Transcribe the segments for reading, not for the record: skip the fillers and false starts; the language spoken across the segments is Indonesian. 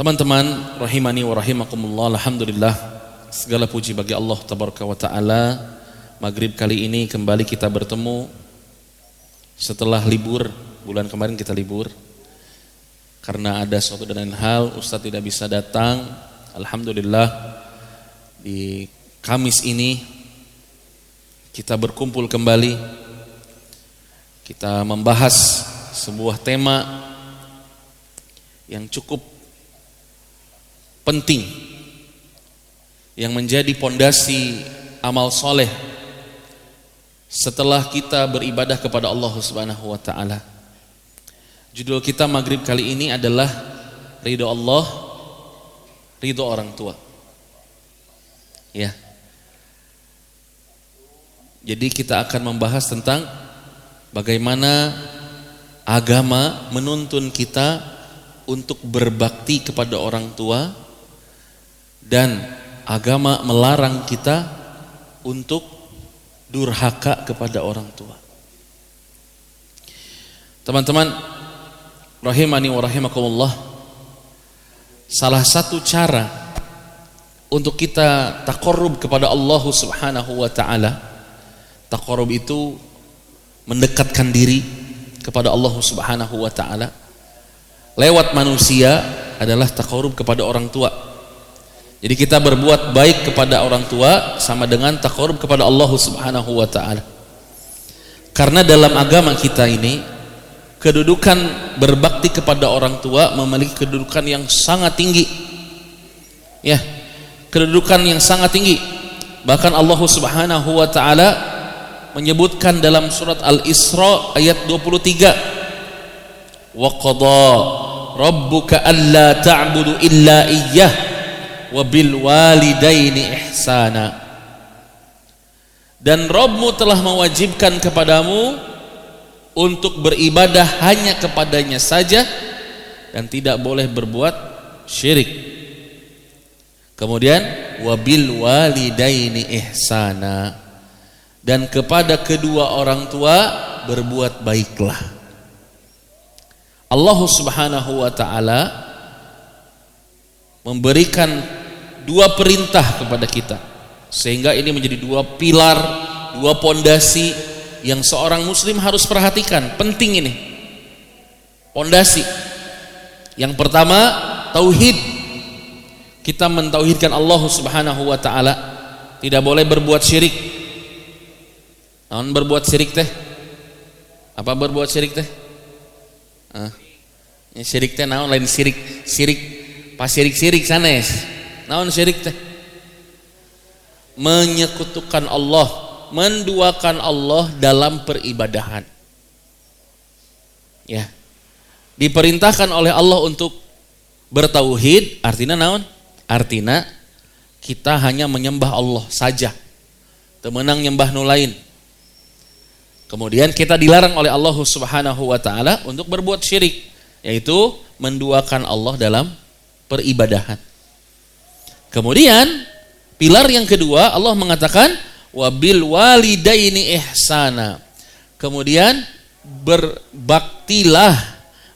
Teman-teman rahimani wa rahimakumullah, alhamdulillah, segala puji bagi Allah tabaraka wa ta'ala. Maghrib kali ini kembali kita bertemu setelah libur. Bulan kemarin kita libur karena ada suatu dan lain hal, Ustadz tidak bisa datang. Alhamdulillah di Kamis ini kita berkumpul kembali. Kita membahas sebuah tema yang cukup penting, yang menjadi pondasi amal soleh setelah kita beribadah kepada Allah Subhanahu wa ta'ala. Judul kita maghrib kali ini adalah ridho Allah, ridho orang tua. Ya. Jadi kita akan membahas tentang bagaimana agama menuntun kita untuk berbakti kepada orang tua, dan agama melarang kita untuk durhaka kepada orang tua. Teman-teman rahimani wa rahimakumullah, salah satu cara untuk kita taqarrub kepada Allah Subhanahu wa ta'ala, taqarrub itu mendekatkan diri kepada Allah Subhanahu wa ta'ala lewat manusia, adalah taqarrub kepada orang tua. Jadi kita berbuat baik kepada orang tua sama dengan taqarrub kepada Allah Subhanahu wa ta'ala. Karena dalam agama kita ini, kedudukan berbakti kepada orang tua memiliki kedudukan yang sangat tinggi. Ya, kedudukan yang sangat tinggi. Bahkan Allah Subhanahu wa ta'ala menyebutkan dalam surat Al-Isra ayat 23, wa qada rabbuka alla ta'budu illa iyyah wa bil walidaini ihsana. Dan Rabbmu telah mewajibkan kepadamu untuk beribadah hanya kepadanya saja dan tidak boleh berbuat syirik. Kemudian wa bil walidaini ihsana, dan kepada kedua orang tua berbuat baiklah. Allah Subhanahu wa ta'ala memberikan dua perintah kepada kita, sehingga ini menjadi dua pilar, dua pondasi yang seorang muslim harus perhatikan. Penting ini pondasi. Yang pertama, tauhid. Kita mentauhidkan Allah Subhanahu wa ta'ala, tidak boleh berbuat syirik. Naon berbuat syirik teh? Apa berbuat syirik teh? Syirik teh naon, lain syirik. Syirik pas syirik sanes. Naon syirik teh? Menyekutukan Allah, menduakan Allah dalam peribadahan. Ya. Diperintahkan oleh Allah untuk bertauhid, artinya naon? Artinya kita hanya menyembah Allah saja. Teu meunang nyembah nu lain. Kemudian kita dilarang oleh Allah Subhanahu wa ta'ala untuk berbuat syirik, yaitu menduakan Allah dalam peribadahan. Kemudian pilar yang kedua, Allah mengatakan wabil walidaini ihsana. Kemudian berbaktilah,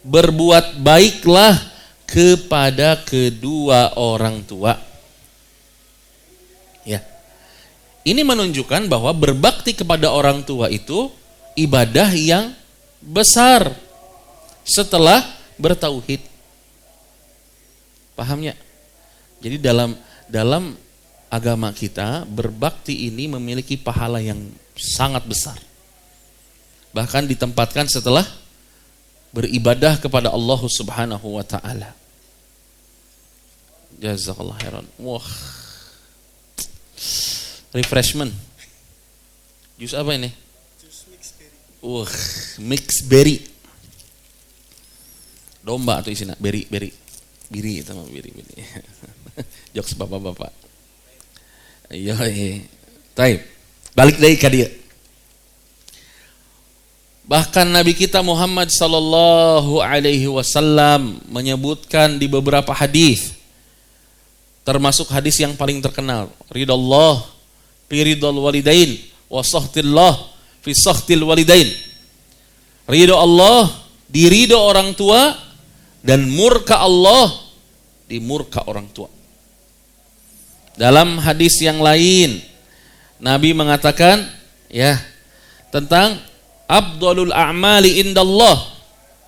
berbuat baiklah kepada kedua orang tua. Ya. Ini menunjukkan bahwa berbakti kepada orang tua itu ibadah yang besar setelah bertauhid. Pahamnya? Jadi dalam agama kita, berbakti ini memiliki pahala yang sangat besar. Bahkan ditempatkan setelah beribadah kepada Allah Subhanahu wa ta'ala. Jazakallah khairan. Wah. Refreshment. Jus apa ini? Jus mixed berry. Mixed berry. Domba atau isinya berry. Biri itu mah biri. Jokes bapak-bapak. Ayo, taib. Balik dari ka dieu. Bahkan Nabi kita Muhammad sallallahu alaihi wasallam menyebutkan di beberapa hadis, termasuk hadis yang paling terkenal, ridallah fi ridal walidain wa sakhtillah fi sakhtil walidain. Ridho Allah di ridho orang tua, dan murka Allah di dimurka orang tua. Dalam hadis yang lain Nabi mengatakan ya tentang afdhalul a'mali indallah.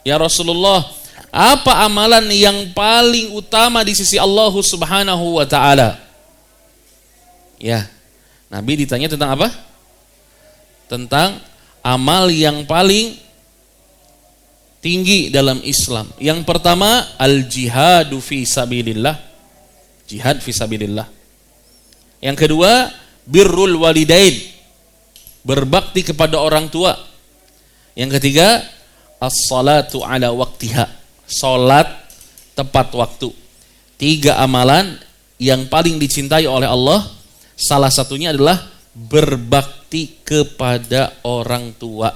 Ya Rasulullah, apa amalan yang paling utama di sisi Allah Subhanahu wa taala? Ya. Nabi ditanya tentang apa? Tentang amal yang paling tinggi dalam Islam. Yang pertama al-jihadu fi sabilillah. Jihad fi sabilillah. Yang kedua, birrul walidain, berbakti kepada orang tua. Yang ketiga, as-salatu ala waktiha, salat tepat waktu. 3 amalan yang paling dicintai oleh Allah. Salah satunya adalah berbakti kepada orang tua.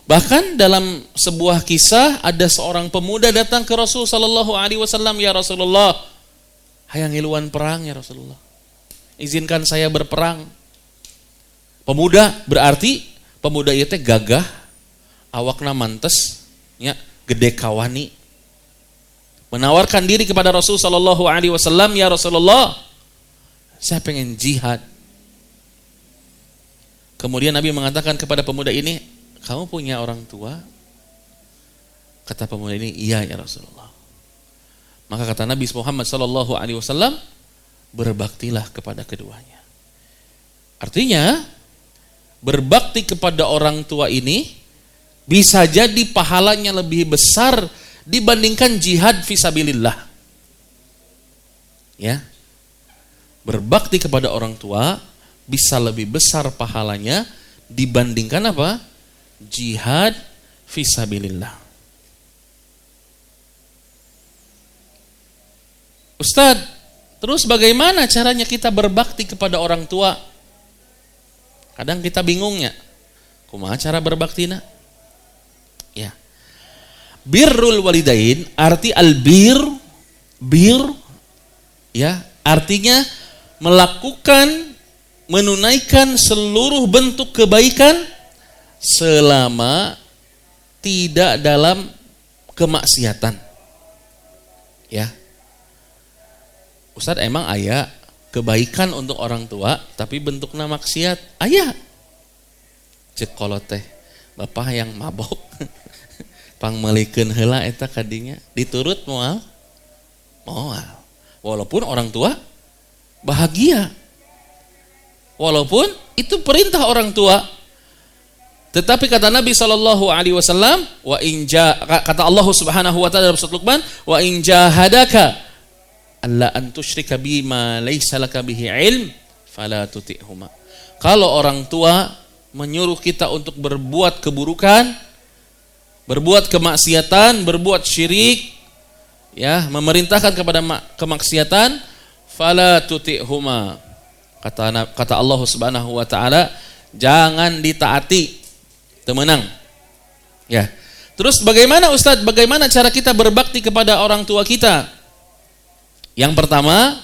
Bahkan dalam sebuah kisah ada seorang pemuda datang ke Rasul sallallahu alaihi wasallam, ya Rasulullah, hayang ngiluan perang ya Rasulullah. Izinkan saya berperang. Pemuda berarti pemuda ieu teh gagah, awakna mantes, nya gede kawani. Menawarkan diri kepada Rasul sallallahu alaihi wasallam, ya Rasulullah, saya pengen jihad. Kemudian Nabi mengatakan kepada pemuda ini, kamu punya orang tua? Kata pemuda ini, iya ya Rasulullah. Maka kata Nabi Muhammad sallallahu alaihi wasallam, berbaktilah kepada keduanya. Artinya, berbakti kepada orang tua ini bisa jadi pahalanya lebih besar dibandingkan jihad fisabilillah. Ya. Berbakti kepada orang tua bisa lebih besar pahalanya dibandingkan apa? Jihad fisabilillah. Ustadz, terus bagaimana caranya kita berbakti kepada orang tua? Kadang kita bingungnya, kumaha cara berbaktina? Ya. Birrul walidain, arti albir, ya, artinya melakukan, menunaikan seluruh bentuk kebaikan selama tidak dalam kemaksiatan. Ya. Ustaz, emang aya kebaikan untuk orang tua tapi bentuknya maksiat? Aya. Cek kolot teh bapak yang mabok pangmelikeun heula eta kadinya diturut moal. Walaupun orang tua bahagia. Walaupun itu perintah orang tua. Tetapi kata Nabi sallallahu alaihi wasallam, kata Allah Subhanahu wa taala dalam surat Luqman, wa in jahadaka alla an tusyrika bima laisa laka bihi ilm fala tuti'huma. Kalau orang tua menyuruh kita untuk berbuat keburukan, berbuat kemaksiatan, berbuat syirik, ya, memerintahkan kepada kemaksiatan, fala tuti'huma. Kata Allah Subhanahu wa taala, jangan ditaati. Temenang. Ya. Terus bagaimana Ustadz? Bagaimana cara kita berbakti kepada orang tua kita? Yang pertama,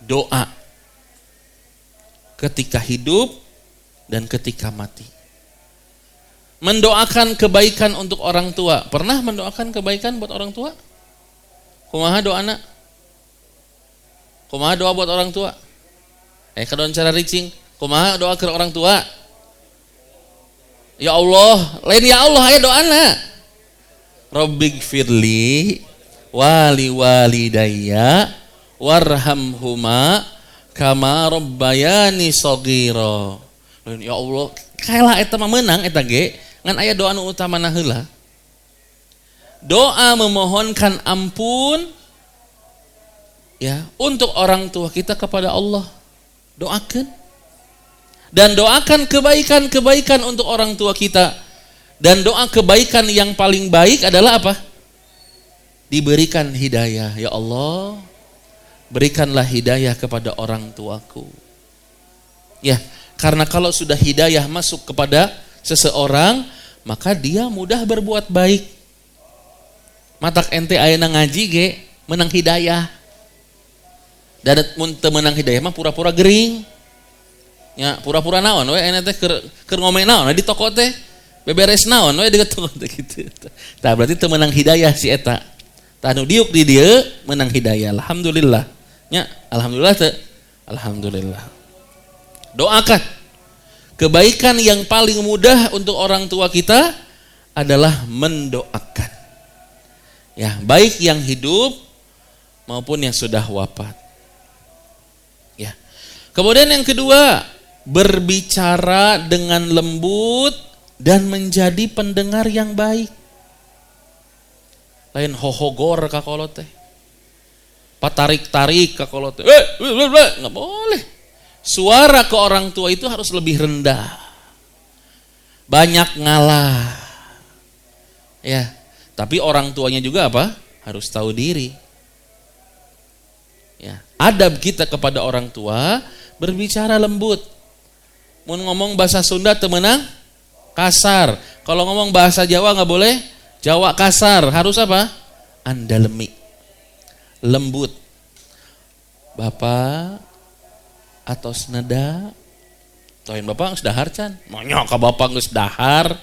doa. Ketika hidup dan ketika mati. Mendoakan kebaikan untuk orang tua. Pernah mendoakan kebaikan buat orang tua? Kumaha doana? Kumaha doa buat orang tua? Kadon cara ricing. Kumaha doa ke orang tua? Ya Allah, lain ya Allah aya doana. Rabbighfirli wali walidayya warhamhuma kama rabbayani shaghira. Ya Allah, kaela eta mah meunang eta ge, ngan aya doa nu utamana heula. Doa memohonkan ampun ya untuk orang tua kita kepada Allah. Doakan. Dan doakan kebaikan-kebaikan untuk orang tua kita. Dan doa kebaikan yang paling baik adalah apa? Diberikan hidayah. Ya Allah, berikanlah hidayah kepada orang tuaku. Ya, karena kalau sudah hidayah masuk kepada seseorang, maka dia mudah berbuat baik. Matak ente ayeuna ngaji ge menang hidayah. Dan mun teu menang hidayah mah pura-pura gering. Ya, pura-pura naon we ene teh keur ngomong naon di toko teh beberes naon we di toko teh gitu. Tah berarti teu meunang hidayah si eta. Tanu diuk di dia menang hidayah. Alhamdulillah. Nya, alhamdulillah teh. Alhamdulillah. Doakan. Kebaikan yang paling mudah untuk orang tua kita adalah mendoakan. Ya, baik yang hidup maupun yang sudah wafat. Ya. Kemudian yang kedua, berbicara dengan lembut dan menjadi pendengar yang baik. Lain hohogor kakolot teh. Patarik-tarik kakolot teh. Enggak boleh. Suara ke orang tua itu harus lebih rendah. Banyak ngalah. Ya, tapi orang tuanya juga apa? Harus tahu diri. Ya, adab kita kepada orang tua berbicara lembut. Mau ngomong bahasa Sunda temenang kasar. Kalau ngomong bahasa Jawa nggak boleh Jawa kasar. Harus apa? Andalemi, lembut. Bapak atau senada, toin bapak geus dahar can. Monyok ka bapak geus dahar.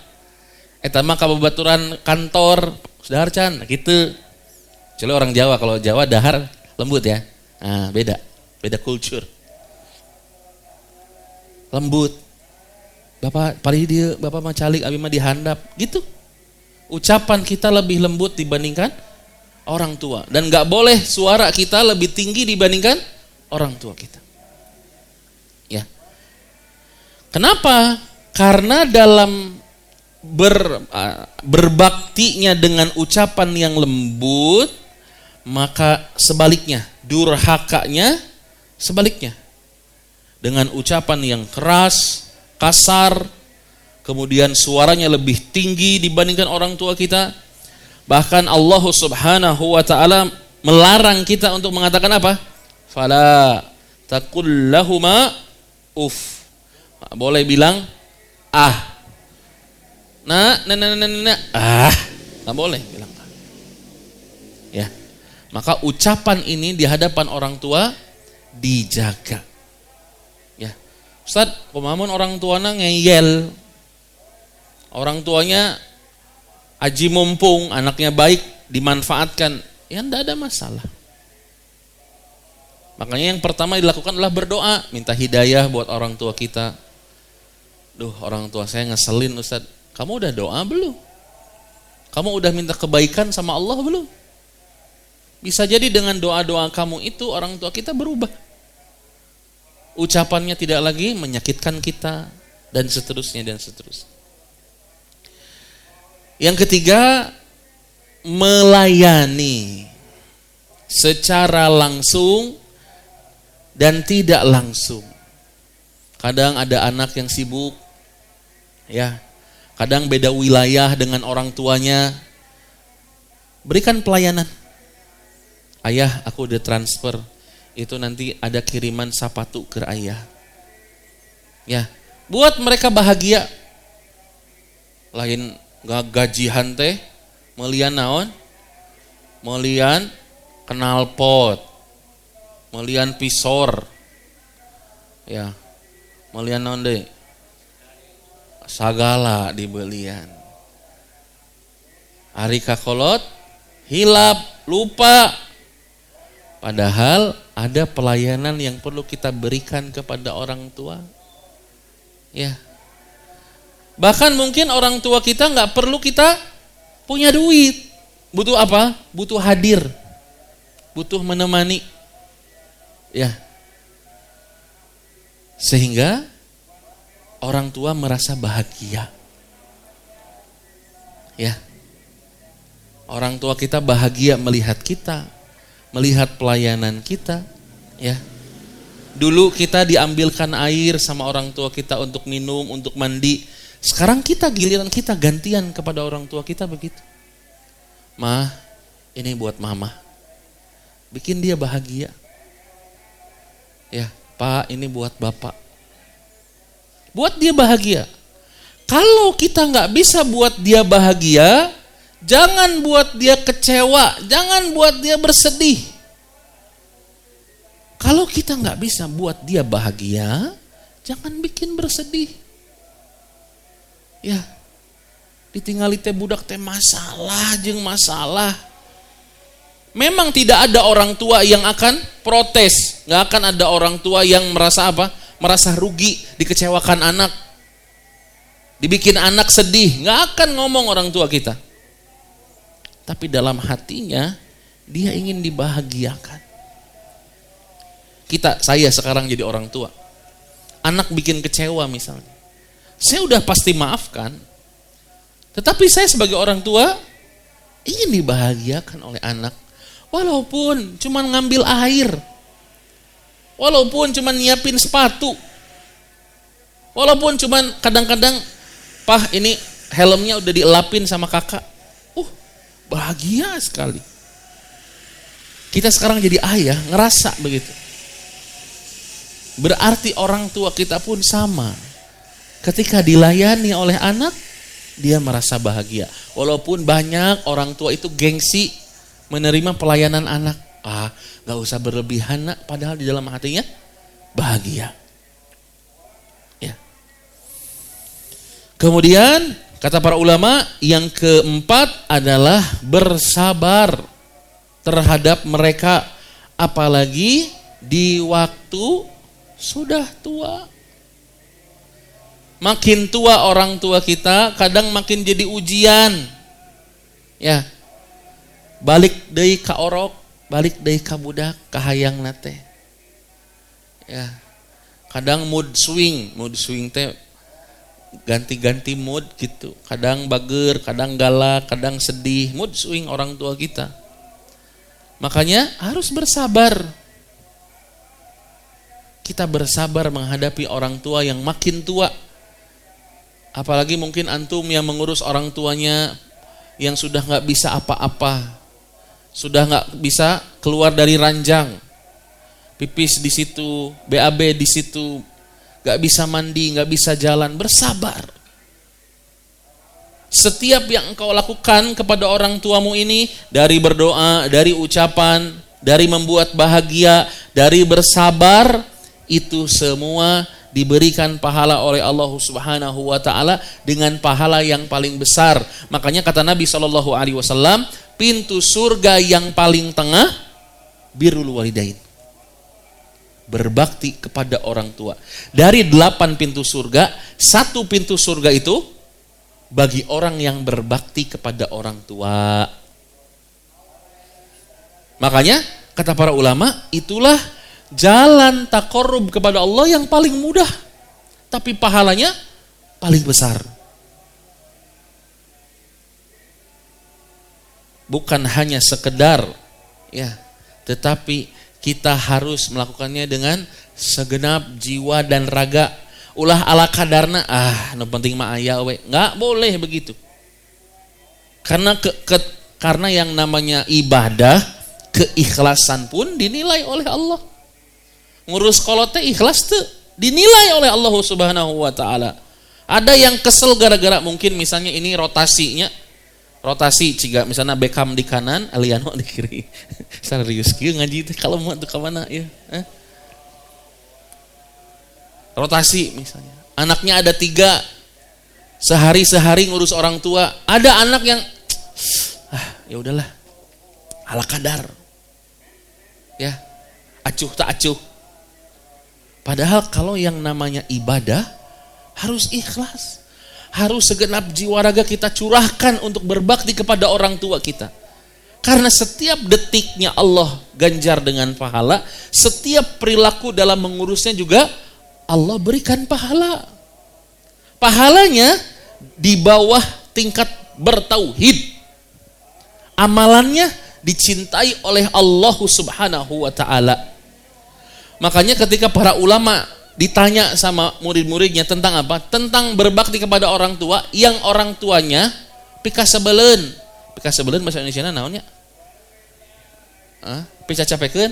Eta mah kababaturan kantor geus dahar can. Gitu. Kecuali orang Jawa, kalau Jawa dahar lembut ya. Nah, beda kultur. Lembut. Bapak pari dia, bapak mah calik, abi mah dihandap, gitu. Ucapan kita lebih lembut dibandingkan orang tua, dan nggak boleh suara kita lebih tinggi dibandingkan orang tua kita. Ya. Kenapa? Karena dalam berbaktinya dengan ucapan yang lembut, maka sebaliknya, durhakanya sebaliknya. Dengan ucapan yang keras, kasar, kemudian suaranya lebih tinggi dibandingkan orang tua kita. Bahkan Allah Subhanahu wa taala melarang kita untuk mengatakan apa? Fala taqul lahuma uff. Boleh bilang ah. Nah, enggak boleh bilang ah. Ya. Maka ucapan ini di hadapan orang tua dijaga. Ya. Ustaz, kumaha orang tuana ngeyel. Orang tuanya aji mumpung, anaknya baik, dimanfaatkan, ya enggak ada masalah. Makanya yang pertama dilakukan adalah berdoa, minta hidayah buat orang tua kita. Duh, orang tua saya ngeselin Ustaz. Kamu udah doa belum? Kamu udah minta kebaikan sama Allah belum? Bisa jadi dengan doa-doa kamu itu orang tua kita berubah. Ucapannya tidak lagi menyakitkan kita, dan seterusnya dan seterusnya. Yang ketiga, melayani secara langsung dan tidak langsung. Kadang ada anak yang sibuk, ya, kadang beda wilayah dengan orang tuanya. Berikan pelayanan. Ayah, aku udah transfer, itu nanti ada kiriman sapatu ke ayah. Ya, buat mereka bahagia. Lain gak gajihan teh, melian naon? Melian knalpot, melian pisor, ya, melian naon deh? Sagala dibelian. Ari kakolot, hilap, lupa. Padahal ada pelayanan yang perlu kita berikan kepada orang tua. Ya. Bahkan mungkin orang tua kita nggak perlu kita punya duit. Butuh apa? Butuh hadir. Butuh menemani. Ya. Sehingga orang tua merasa bahagia. Ya. Orang tua kita bahagia melihat kita, melihat pelayanan kita, ya. Dulu kita diambilkan air sama orang tua kita untuk minum, untuk mandi. Sekarang kita giliran kita gantian kepada orang tua kita begitu. Mah, ini buat mama. Bikin dia bahagia. Ya, Pak, ini buat bapak. Buat dia bahagia. Kalau kita nggak bisa buat dia bahagia, jangan buat dia kecewa, jangan buat dia bersedih. Kalau kita nggak bisa buat dia bahagia, jangan bikin bersedih. Ya, ditinggali teh budak teh masalah jeung masalah. Memang tidak ada orang tua yang akan protes, nggak akan ada orang tua yang merasa apa? Merasa rugi, dikecewakan anak, dibikin anak sedih, nggak akan ngomong orang tua kita. Tapi dalam hatinya dia ingin dibahagiakan. Saya sekarang jadi orang tua, anak bikin kecewa misalnya, saya udah pasti maafkan, tetapi saya sebagai orang tua ingin dibahagiakan oleh anak. Walaupun cuma ngambil air, walaupun cuma nyiapin sepatu, walaupun cuma kadang-kadang, "Pah, ini helmnya udah dielapin sama kakak." Bahagia sekali. Kita sekarang jadi ayah, ngerasa begitu. Berarti orang tua kita pun sama. Ketika dilayani oleh anak, dia merasa bahagia. Walaupun banyak orang tua itu gengsi menerima pelayanan anak. Gak usah berlebihan nak, padahal di dalam hatinya bahagia. Ya. Kemudian kata para ulama, yang keempat adalah bersabar terhadap mereka, apalagi di waktu sudah tua. Makin tua orang tua kita, kadang makin jadi ujian. Ya. Balik deui ka orok, balik deui ka budak, ka hayang nate. Ya. Kadang mood swing teh ganti-ganti mood gitu. Kadang bager, kadang galak, kadang sedih, mood swing orang tua kita. Makanya harus bersabar. Kita bersabar menghadapi orang tua yang makin tua. Apalagi mungkin antum yang mengurus orang tuanya yang sudah gak bisa apa-apa, sudah gak bisa keluar dari ranjang, pipis di situ, BAB di situ, gak bisa mandi, gak bisa jalan. Bersabar. Setiap yang engkau lakukan kepada orang tuamu ini, dari berdoa, dari ucapan, dari membuat bahagia, dari bersabar, itu semua diberikan pahala oleh Allah Subhanahu wa taala dengan pahala yang paling besar. Makanya kata Nabi SAW, pintu surga yang paling tengah birrul walidain, berbakti kepada orang tua. Dari 8 pintu surga, 1 pintu surga itu bagi orang yang berbakti kepada orang tua. Makanya kata para ulama, itulah jalan taqarrub kepada Allah yang paling mudah, tapi pahalanya paling besar. Bukan hanya sekedar ya, tetapi kita harus melakukannya dengan segenap jiwa dan raga. Ulah ala kadarna, nu penting mah aya we. Enggak boleh begitu. Karena yang namanya ibadah, keikhlasan pun dinilai oleh Allah. Ngurus kolot teh ikhlas teh dinilai oleh Allah Subhanahu wa taala. Ada yang kesel gara-gara mungkin misalnya ini rotasi ciga misalnya Beckham di kanan, Aliano di kiri. Serius kieu ngaji teh kalau mau tuh ka mana ya? Rotasi misalnya. Anaknya ada 3. Sehari-sehari ngurus orang tua. Ada anak yang ya udahlah. Ala kadar. Ya. Acuh tak acuh. Padahal kalau yang namanya ibadah harus ikhlas. Harus segenap jiwa raga kita curahkan untuk berbakti kepada orang tua kita. Karena setiap detiknya Allah ganjar dengan pahala, setiap perilaku dalam mengurusnya juga Allah berikan pahala. Pahalanya di bawah tingkat bertauhid. Amalannya dicintai oleh Allah Subhanahu wa taala. Makanya ketika para ulama ditanya sama murid-muridnya tentang apa? Tentang berbakti kepada orang tua yang orang tuanya pika sebeleun. Pika sebeleun bahasa Indonesiana naonnya? Pika capekeun?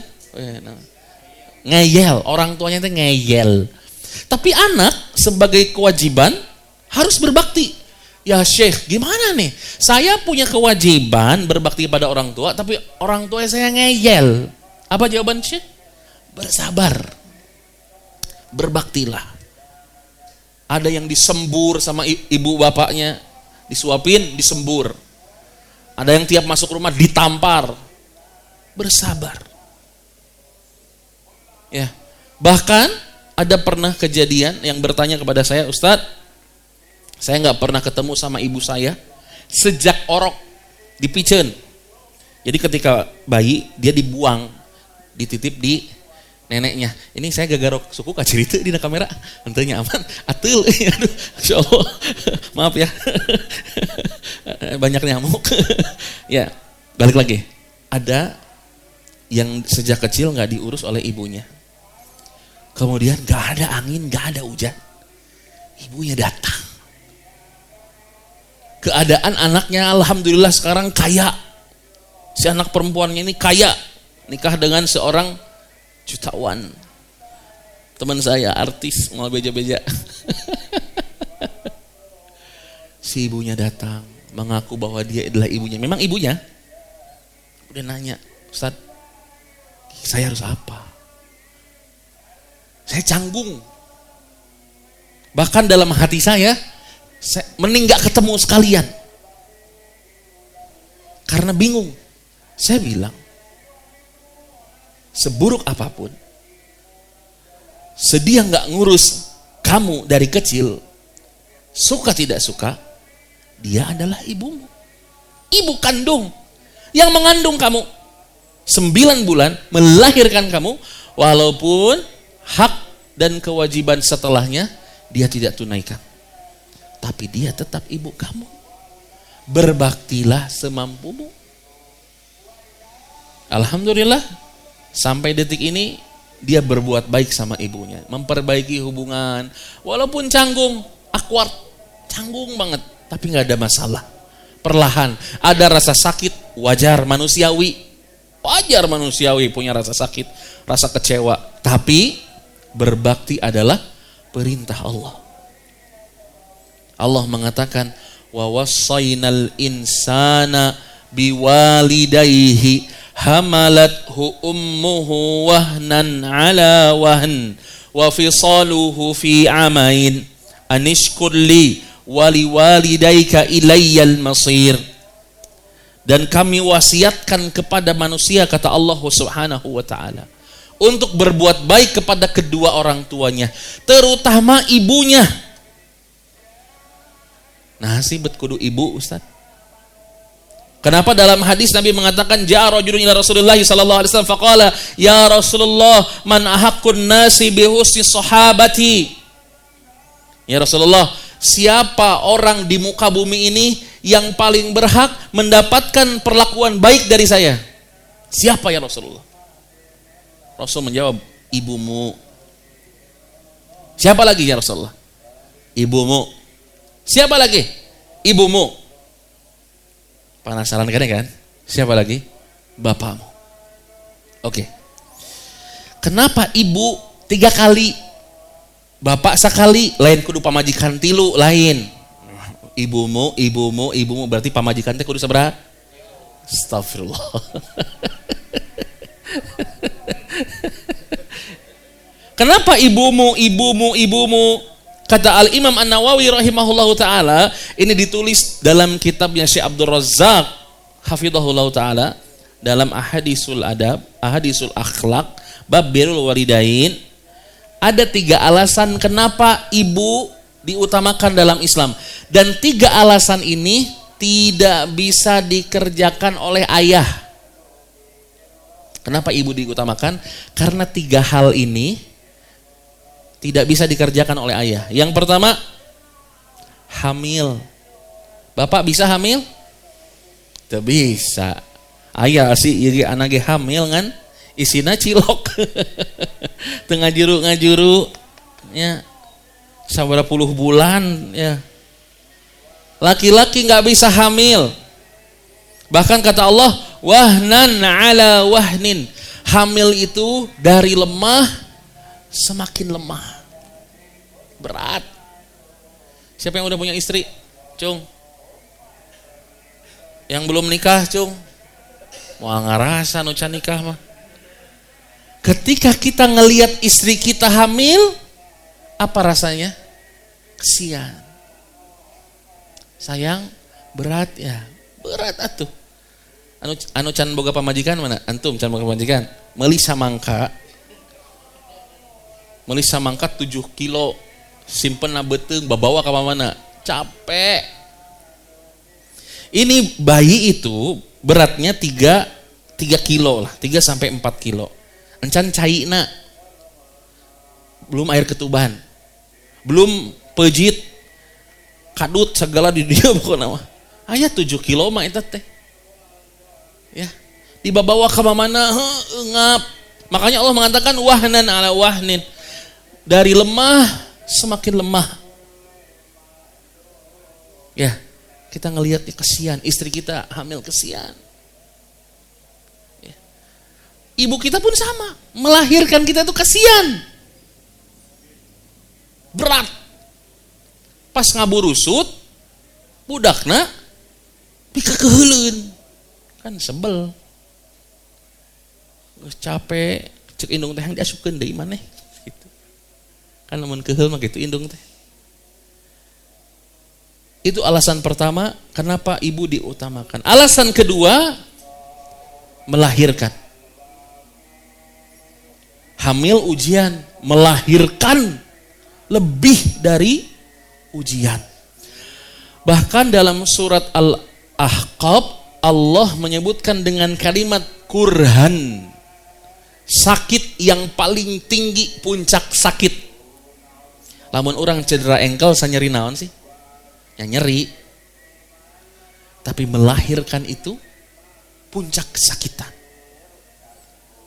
Ngeyel, orang tuanya teh ngeyel. Tapi anak sebagai kewajiban harus berbakti. Ya Syekh, gimana nih? Saya punya kewajiban berbakti kepada orang tua, tapi orang tua saya ngeyel. Apa jawaban Syekh? Bersabar. Berbaktilah. Ada yang disembur sama ibu bapaknya, disuapin, disembur. Ada yang tiap masuk rumah ditampar. bersabar. Ya. Bahkan ada pernah kejadian yang bertanya kepada saya, Ustadz, saya nggak pernah ketemu sama ibu saya sejak orok di Piceun. Jadi ketika bayi dia dibuang, dititip di neneknya. Ini saya gagarok suku kacirita di kamera, henteunya aman. Atul, aduh, insyaallah. Maaf ya. Banyak nyamuk. Ya, balik lagi. Ada yang sejak kecil nggak diurus oleh ibunya. Kemudian nggak ada angin, nggak ada hujan, ibunya datang. Keadaan anaknya alhamdulillah sekarang kaya. Si anak perempuannya ini kaya, nikah dengan seorang jutawan. Teman saya artis, mau beja-beja. Si ibunya datang, mengaku bahwa dia adalah ibunya. Memang ibunya. Udah nanya, Ustadz, saya harus apa? Saya canggung. Bahkan dalam hati saya mending gak ketemu sekalian. Karena bingung. Saya bilang, seburuk apapun, sedia gak ngurus kamu dari kecil, suka tidak suka, dia adalah ibumu. Ibu kandung yang mengandung kamu 9 bulan, melahirkan kamu, walaupun hak dan kewajiban setelahnya dia tidak tunaikan. Tapi dia tetap ibu kamu. Berbaktilah semampumu. Alhamdulillah sampai detik ini dia berbuat baik sama ibunya, memperbaiki hubungan, walaupun canggung, awkward, canggung banget, tapi nggak ada masalah. Perlahan ada rasa sakit, wajar manusiawi punya rasa sakit, rasa kecewa, tapi berbakti adalah perintah Allah. Allah mengatakan, wa wassaynal insana biwalidayhi hamalathu ummuhu wahnan ala wahn wa fisaluhu fi amain anishkur li wa liwalidayka ilayyal masir. Dan kami wasiatkan kepada manusia, kata Allah Subhanahu wa ta'ala, untuk berbuat baik kepada kedua orang tuanya, terutama ibunya. Nah, sibet kudu ibu, Ustaz. Kenapa dalam hadis Nabi mengatakan, ja'a rajulun ila Rasulullah sallallahu alaihi wasallam faqala, ya Rasulullah, man ahaqqun nasi bi husni sahabati. Ya Rasulullah, siapa orang di muka bumi ini yang paling berhak mendapatkan perlakuan baik dari saya? Siapa ya Rasulullah? Rasul menjawab, ibumu. Siapa lagi ya Rasulullah? Ibumu. Siapa lagi? Ibumu. Penasaran kan? Siapa lagi? Bapakmu. Oke. Kenapa ibu 3 kali? Bapak sekali, lain kudu pamajikan 3 lain. Ibumu berarti pamajikan teh kudu sabaraha? Astagfirullah. Kenapa ibumu? Kata Al-Imam An-Nawawi rahimahullahu ta'ala, ini ditulis dalam kitabnya Syekh Abdul Razzaq hafidhahullahu ta'ala, dalam Ahadisul Adab, Ahadisul Akhlaq, bab birrul walidain. Ada 3 alasan kenapa ibu diutamakan dalam Islam. Dan 3 alasan ini tidak bisa dikerjakan oleh ayah. Kenapa ibu diutamakan? Karena 3 hal ini tidak bisa dikerjakan oleh ayah. Yang pertama, hamil. Bapak bisa hamil? Tidak bisa. Ayah sih jadi anaknya hamil kan, isina cilok. Tengah ngajuru ya, sabaraha puluh bulan ya. Laki-laki nggak bisa hamil. Bahkan kata Allah, wahnan ala wahnin. Hamil itu dari lemah semakin lemah, berat. Siapa yang udah punya istri? Cung. Yang belum nikah, Cung. Mau ngarasa nu can nikah mah. Ketika kita ngelihat istri kita hamil, apa rasanya? Kesian. Sayang, berat ya. Berat atuh. anu can boga pamajikan mana? Antum can boga pamajikan. Meuli samangka 7 kilo simpenna beuteung babawa ka mana? Capek. Ini bayi itu beratnya 3 kilo lah, 3 sampai 4 kilo. Encan caina. Belum air ketuban. Belum pejit. Kadut segala di dia pokoknya mah. Aya 7 kilo mah eta teh. Ya. Dibawa ka mana? Ngap. Makanya Allah mengatakan wahnan ala wahnin. Dari lemah semakin lemah. Ya, kita ngelihatnya kesian, istri kita hamil kesian. Ya. Ibu kita pun sama, melahirkan kita itu kesian. Berat. Pas ngaburusut, budakna pika keheuleun. Kan sebel. Geus capek, cek indung teh yang diasupkeun deui maneh gitu. Kan lamun keheul mah gitu indung teh. Itu alasan pertama kenapa ibu diutamakan. Alasan kedua, melahirkan. Hamil ujian, melahirkan lebih dari ujian. Bahkan dalam surat Al-Ahqaf Allah menyebutkan dengan kalimat kurhan, sakit yang paling tinggi, puncak sakit. Lamun orang cedera engkel sanyeri naon sih? Ya nyeri. Tapi melahirkan itu puncak kesakitan.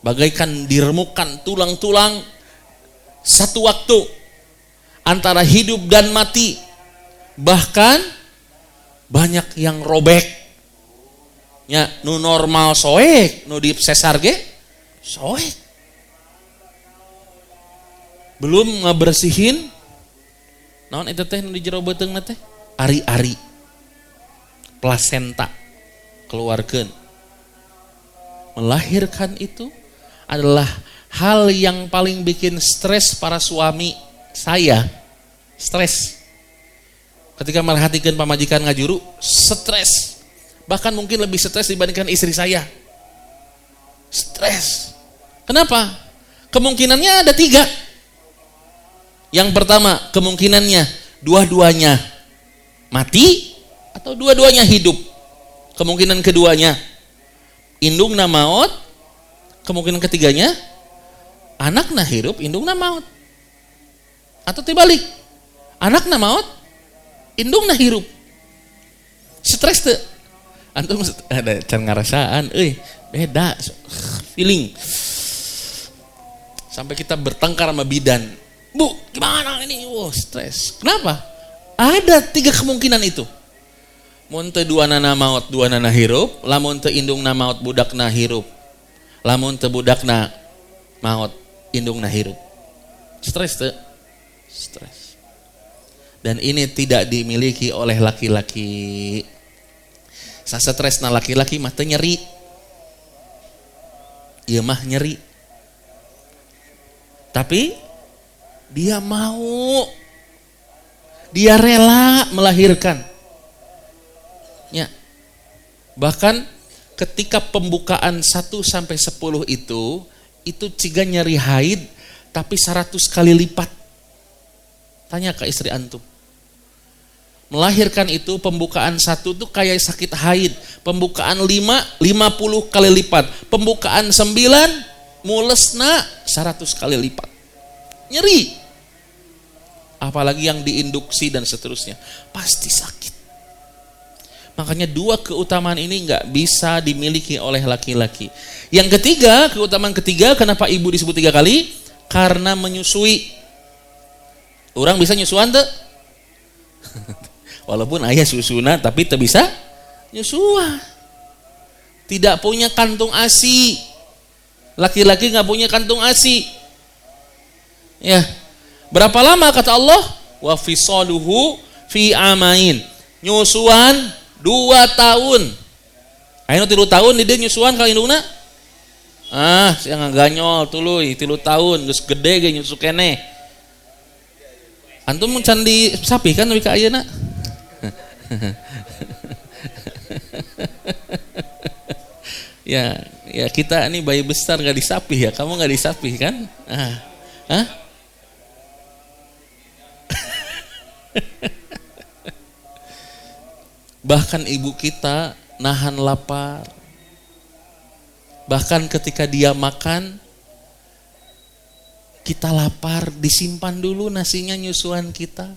Bagaikan diremukan tulang-tulang satu waktu antara hidup dan mati. Bahkan banyak yang robek. Ya, nu normal soek, nu di sesar ge soek. Belum ngabersihin naon eta teh nu di jero beuteungna teh? Ari-ari. Plasenta keluarkeun. Melahirkan itu adalah hal yang paling bikin stres para suami. Saya stres. Ketika merhatikan pamajikan ngajuru, stres. Bahkan mungkin lebih stres dibandingkan istri saya. Stres. Kenapa? Kemungkinannya ada 3. Yang pertama, kemungkinannya dua-duanya mati atau dua-duanya hidup. Kemungkinan keduanya indungna maut. Kemungkinan ketiganya anakna hidup, indungna maut. Atau terbalik, anakna maut, indungna hidup. Stres tuh. Antum ada can ngarasaan, beda feeling. Sampai kita bertengkar sama bidan. Bu, gimana ini? Stres. Kenapa? Ada 3 kemungkinan itu. Mun teu duanana maut, duanana hirup, lamun teu indungna maut, budakna hirup. Lamun teu budakna maut, indungna hirup. Stres teu? Stres. Dan ini tidak dimiliki oleh laki-laki. Sastresna laki-laki mah teu nyeri. Ieu mah nyeri. Tapi dia mau, dia rela melahirkan. Ya. Bahkan ketika pembukaan 1 sampai 10 itu ciga nyeri haid tapi 100 kali lipat. Tanya ke istri antum. Melahirkan itu pembukaan 1 tuh kayak sakit haid. Pembukaan 5, 50 kali lipat. Pembukaan 9, mulesna 100 kali lipat. Nyeri. Apalagi yang diinduksi dan seterusnya. Pasti sakit. Makanya 2 keutamaan ini nggak bisa dimiliki oleh laki-laki. Yang ketiga, keutamaan ketiga, kenapa ibu disebut 3 kali? Karena menyusui. Orang bisa nyusuan tuh? Walaupun ayah susuna tapi tak bisa nyusuan. Tidak punya kantung ASI. Laki-laki nggak punya kantung ASI. Ya. Berapa lama kata Allah? Wa fisaluhu fi amain. Nyusuan 2 tahun. Ayo 3 tahun di dia nyusuan ka indungna. Siang ngaganyol tuluy 3 tahun geus gede ge nyusu keneh. Antum can di sapi kan nepi ka ayeuna. Ya kita ini bayi besar gak disapih ya. Kamu gak disapih kan? Hah? Bahkan ibu kita nahan lapar. Bahkan ketika dia makan, kita lapar, disimpan dulu nasinya nyusuan kita.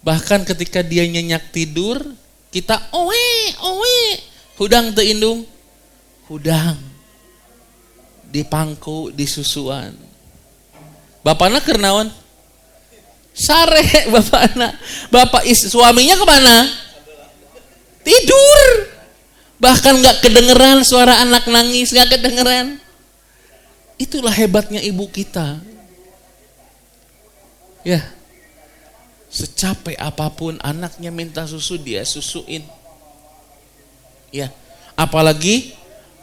Bahkan ketika dia nyenyak tidur, kita owe, hudang teu indung, hudang, dipangku, disusuan. Bapakna keur naon? Sare bapakna. Suaminya kemana? Tidur. Bahkan gak kedengeran suara anak nangis, gak kedengeran. Itulah hebatnya ibu kita. Ya, secapek apapun anaknya minta susu, dia susuin. Ya, apalagi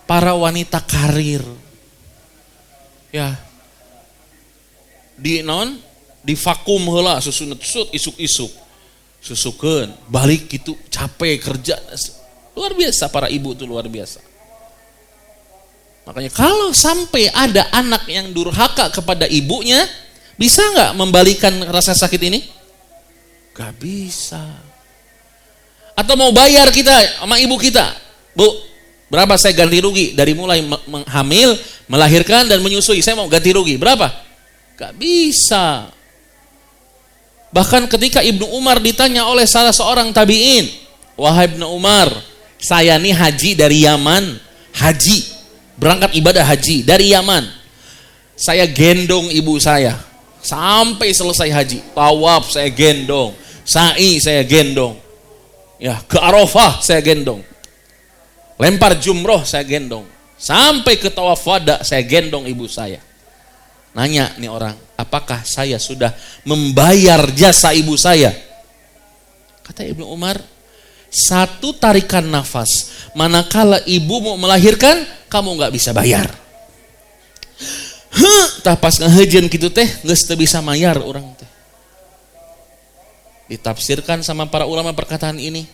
para wanita karir. Ya, di vakum heula susu isuk-isuk. Susukeun, balik gitu capek kerja. Luar biasa para ibu itu, luar biasa. Makanya kalau sampai ada anak yang durhaka kepada ibunya, bisa nggak membalikan rasa sakit ini? Gak bisa. Atau mau bayar kita sama ibu kita, Bu, berapa saya ganti rugi dari mulai hamil, melahirkan dan menyusui, saya mau ganti rugi berapa? Gak bisa. Bahkan ketika Ibnu Umar ditanya oleh salah seorang tabi'in, wahai Ibnu Umar, saya nih haji dari Yaman, berangkat ibadah haji dari Yaman. Saya gendong ibu saya sampai selesai haji. Tawaf saya gendong, sa'i saya gendong. Ya, ke Arafah saya gendong. Lempar jumroh saya gendong. Sampai ke tawaf wada saya gendong ibu saya. Nanya nih orang, apakah saya sudah membayar jasa ibu saya? Kata Ibnu Umar, satu tarikan nafas, manakala ibu mau melahirkan, kamu gak bisa bayar. Tah pas ngahejeun kitu teh, geus teu bisa mayar orang teh. Ditafsirkan sama para ulama perkataan ini.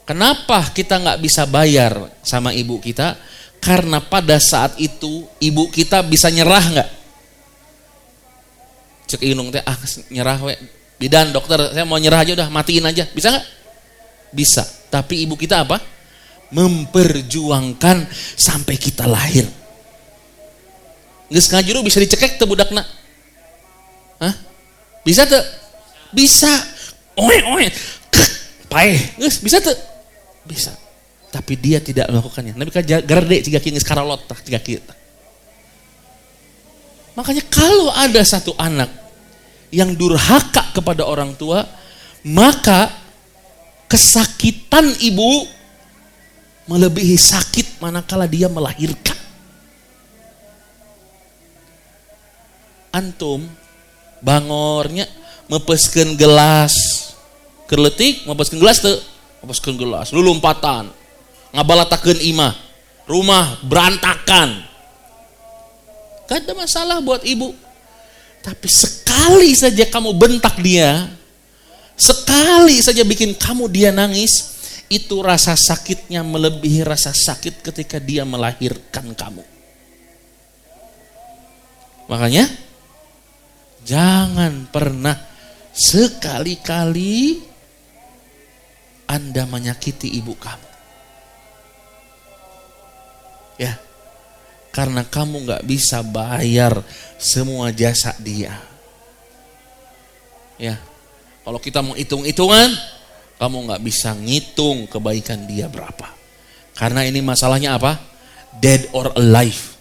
Kenapa kita gak bisa bayar sama ibu kita? Karena pada saat itu ibu kita bisa nyerah gak? Cek inung teh, nyerah we. Bidan dokter, saya mau nyerah aja udah, matiin aja. Bisa gak? Bisa. Tapi ibu kita apa? Memperjuangkan sampai kita lahir. Geus ngajuru bisa dicekek teu budakna? Hah? Bisa teu? Bisa. Oe. Paeh. Geus bisa teu? Bisa. Tapi dia tidak melakukannya. Nabi ka gerde ciga kieu geus karolot tah ciga kieu tah. Makanya kalau ada satu anak yang durhaka kepada orang tua, maka kesakitan ibu melebihi sakit manakala dia melahirkan. Antum bangornya mepeskeun gelas, kerletik mepeskeun gelas teu? Mepeskeun gelas, lulumpatan, ngabalatakeun imah, rumah berantakan. Gak ada masalah buat ibu. Tapi sekali saja kamu bentak dia, sekali saja bikin dia nangis, itu rasa sakitnya melebihi rasa sakit ketika dia melahirkan kamu. Makanya jangan pernah sekali-kali Anda menyakiti ibu kamu. Ya. Karena kamu gak bisa bayar semua jasa dia. Ya, kalau kita mau hitung-hitungan, kamu gak bisa ngitung kebaikan dia berapa. Karena ini masalahnya apa? Dead or alive.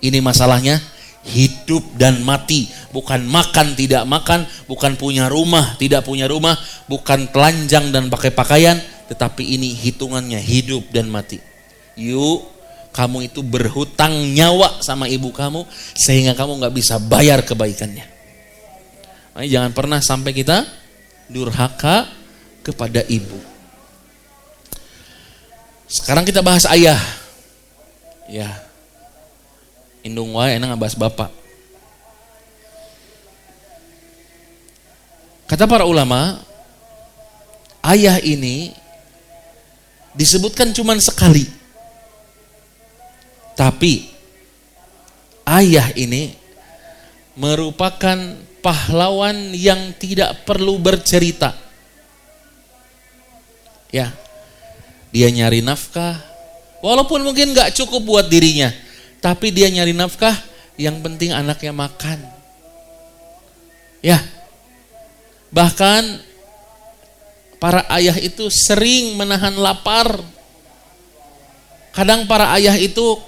Ini masalahnya hidup dan mati. Bukan makan tidak makan, bukan punya rumah tidak punya rumah, bukan telanjang dan pakai pakaian, tetapi ini hitungannya hidup dan mati. Yuk, kamu itu berhutang nyawa sama ibu kamu sehingga kamu gak bisa bayar kebaikannya. Makanya jangan pernah sampai kita durhaka kepada ibu. Sekarang kita bahas ayah. Ya, indung wae enak ngabahas bapak. Kata para ulama, ayah ini disebutkan cuman sekali Tapi ayah ini merupakan pahlawan yang tidak perlu bercerita. Ya, dia nyari nafkah, walaupun mungkin gak cukup buat dirinya, tapi dia nyari nafkah, yang penting anaknya makan. Ya, bahkan para ayah itu sering menahan lapar. Kadang para ayah itu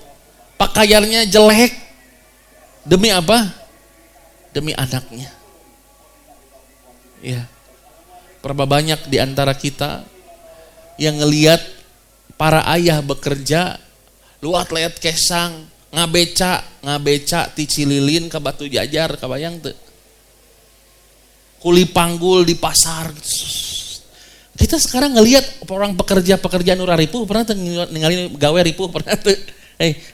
pakaiannya jelek. Demi apa? Demi anaknya. Ya. Berapa banyak di antara kita yang ngelihat para ayah bekerja, luat leat kesang, ngabeca ti Cililin ke Batu Jajar, kabayang teu? Kuli panggul di pasar. Kita sekarang ngelihat orang pekerja-pekerja nu ripuh, pernah ningali gawe ripuh pernah teu?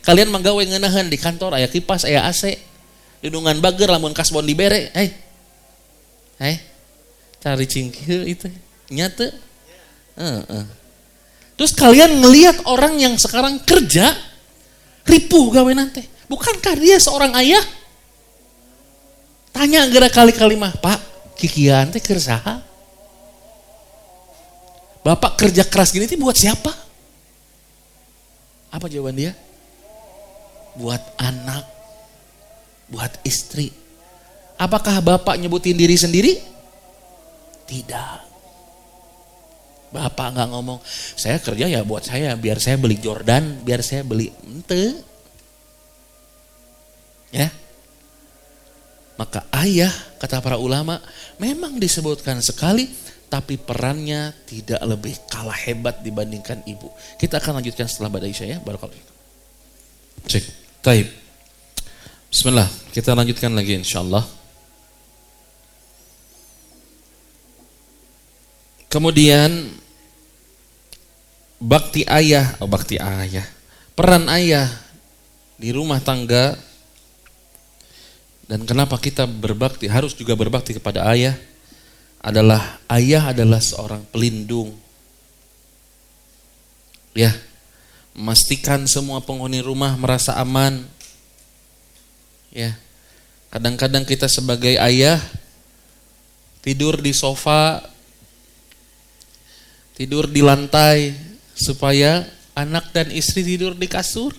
Kalian mah gawe ngeunaheun di kantor aya kipas, aya AC. Lindungan bager lamun kasbon dibere. Cari cingkil itu. Nya teu? Terus kalian ngelihat orang yang sekarang kerja ripuh gawe nanti. Bukankah dia seorang ayah? Tanya geura kali-kali mah, Pak, kikian teh keur saha? Bapak kerja keras gini tuh buat siapa? Apa jawaban dia? Buat anak, buat istri. Apakah bapak nyebutin diri sendiri? Tidak. Bapak nggak ngomong, saya kerja ya buat saya, biar saya beli Jordan, biar saya beli ente. Ya. Maka ayah, kata para ulama, memang disebutkan sekali, tapi perannya tidak lebih kalah hebat dibandingkan ibu. Kita akan lanjutkan setelah Ba'da Isya ya. Barakallahu fikum. Cek. Taib. Bismillah. Kita lanjutkan lagi insyaallah. Kemudian bakti ayah. Peran ayah di rumah tangga. Dan kenapa kita berbakti, harus juga berbakti kepada ayah, adalah ayah adalah seorang pelindung. Ya, memastikan semua penghuni rumah merasa aman. Ya, kadang-kadang kita sebagai ayah tidur di sofa, tidur di lantai supaya anak dan istri tidur di kasur.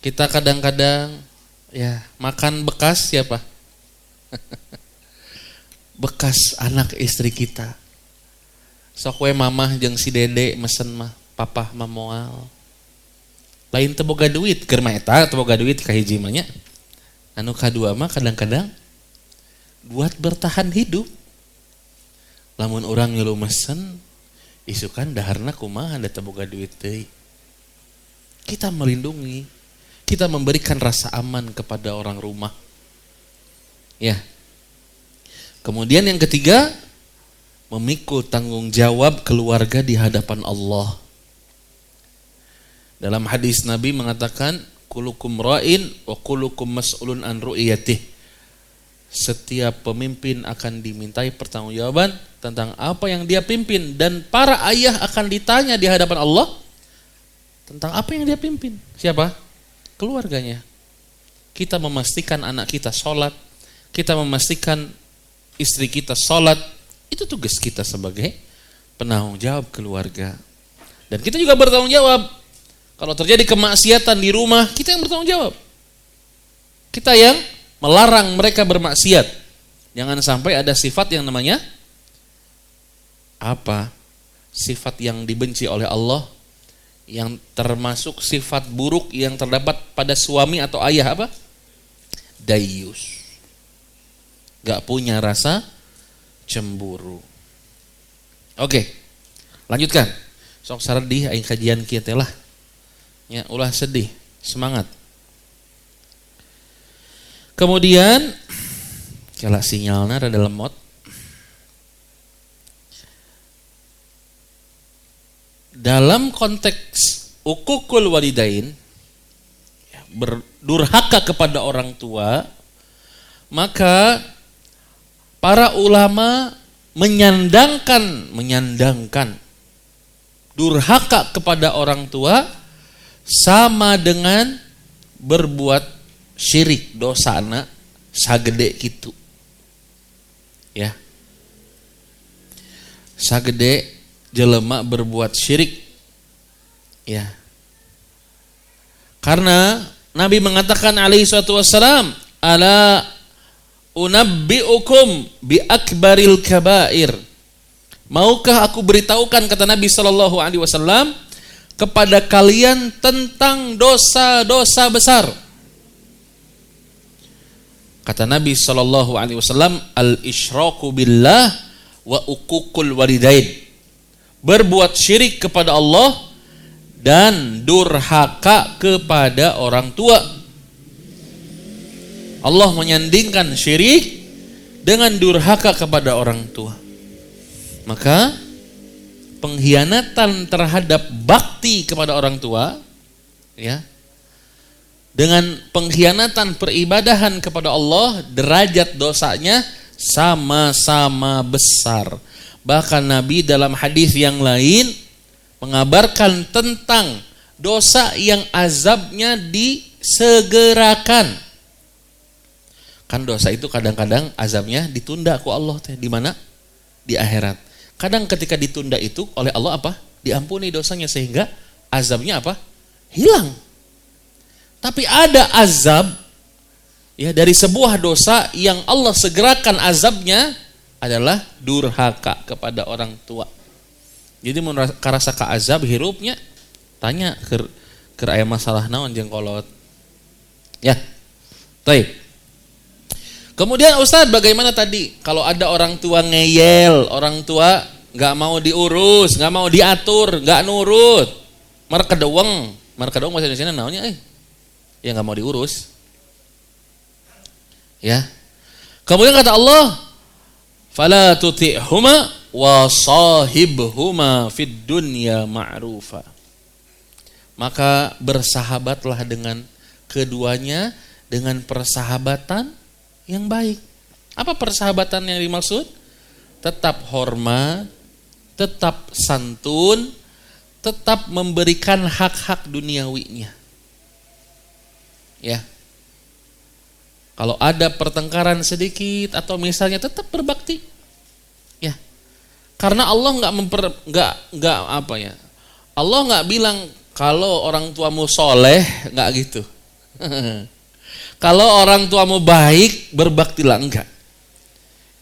Kita kadang-kadang ya makan bekas siapa? Bekas anak istri kita. Sok we mamah jeung si dede mesen mah, papah mah moal. Lain teu boga duit, keur mah eta teu boga duit ka hiji mah nya. Anu kadua mah kadang-kadang buat bertahan hidup. Lamun urang nyuruh mesen, isukan daharna kumaha da teu boga duit teuing. Kita melindungi, kita memberikan rasa aman kepada orang rumah. Ya. Kemudian yang ketiga, memikul tanggung jawab keluarga di hadapan Allah. Dalam hadis Nabi mengatakan, kulukum ra'in wa kulukum mas'ulun an ru'iyatih. Setiap pemimpin akan dimintai pertanggungjawaban tentang apa yang dia pimpin, dan para ayah akan ditanya di hadapan Allah tentang apa yang dia pimpin. Siapa? Keluarganya. Kita memastikan anak kita sholat, kita memastikan istri kita sholat, itu tugas kita sebagai penanggung jawab keluarga. Dan kita juga bertanggung jawab kalau terjadi kemaksiatan di rumah, kita yang bertanggung jawab. Kita yang melarang mereka bermaksiat. Jangan sampai ada sifat yang namanya apa? Sifat yang dibenci oleh Allah, yang termasuk sifat buruk yang terdapat pada suami atau ayah apa? Dayus. Gak punya rasa cemburu. Oke, lanjutkan. Sok saredih aing kajian kieu teh lah. Ya, ulah sedih, semangat. Kemudian kala sinyalna rada lemot. Dalam konteks uququl walidain, berdurhaka kepada orang tua, maka para ulama menyandangkan durhaka kepada orang tua sama dengan berbuat syirik, dosana sagede kitu. Ya. Sagede jelema berbuat syirik. Ya. Karena Nabi mengatakan alaihi salatu wassalam, ala unabbiukum bi akbaril kabair. Maukah aku beritahukan, kata Nabi sallallahu alaihi wasallam, kepada kalian tentang dosa-dosa besar. Kata Nabi sallallahu alaihi wasallam, al-isyraku billah wa uququl walidain. Berbuat syirik kepada Allah dan durhaka kepada orang tua. Allah menyandingkan syirik dengan durhaka kepada orang tua. Maka pengkhianatan terhadap bakti kepada orang tua, ya, dengan pengkhianatan peribadahan kepada Allah, derajat dosanya sama-sama besar. Bahkan Nabi dalam hadis yang lain mengabarkan tentang dosa yang azabnya disegerakan. Kan dosa itu kadang-kadang azabnya ditunda ku Allah teh. Di mana? Di akhirat. Kadang ketika ditunda itu oleh Allah apa? Diampuni dosanya sehingga azabnya apa? Hilang. Tapi ada azab ya dari sebuah dosa yang Allah segerakan azabnya adalah durhaka kepada orang tua. Jadi mun karasa ka azab hirupnya tanya ke aya masalah naon jeung kolot. Ya. Baik. Kemudian Ustaz, bagaimana tadi kalau ada orang tua ngeyel, orang tua nggak mau diurus, nggak mau diatur, nggak nurut, markedeweng bahasa Indonesia naonnya ya nggak mau diurus. Ya. Kemudian kata Allah, fala tuti'huma wa sahibhuma fid dunya ma'rufa. Maka bersahabatlah dengan keduanya dengan persahabatan yang baik. Apa persahabatan yang dimaksud? Tetap hormat, tetap santun, tetap memberikan hak-hak duniawinya. Ya. Kalau ada pertengkaran sedikit atau misalnya tetap berbakti. Ya. Karena Allah enggak apa ya? Allah enggak bilang kalau orang tuamu soleh, enggak gitu. Kalau orang tuamu baik, berbaktilah, enggak.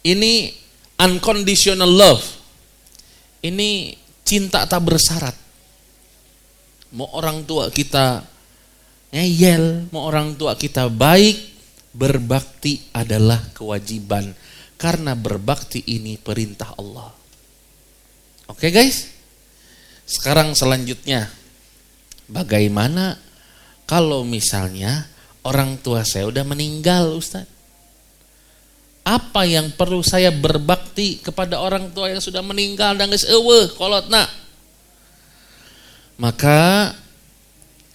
Ini unconditional love. Ini cinta tak bersyarat. Mau orang tua kita ngeyel, mau orang tua kita baik, berbakti adalah kewajiban. Karena berbakti ini perintah Allah. Oke guys? Sekarang selanjutnya, bagaimana kalau misalnya orang tua saya udah meninggal, Ustaz? Apa yang perlu saya berbakti kepada orang tua yang sudah meninggal dan geus eueuh kolotna? Maka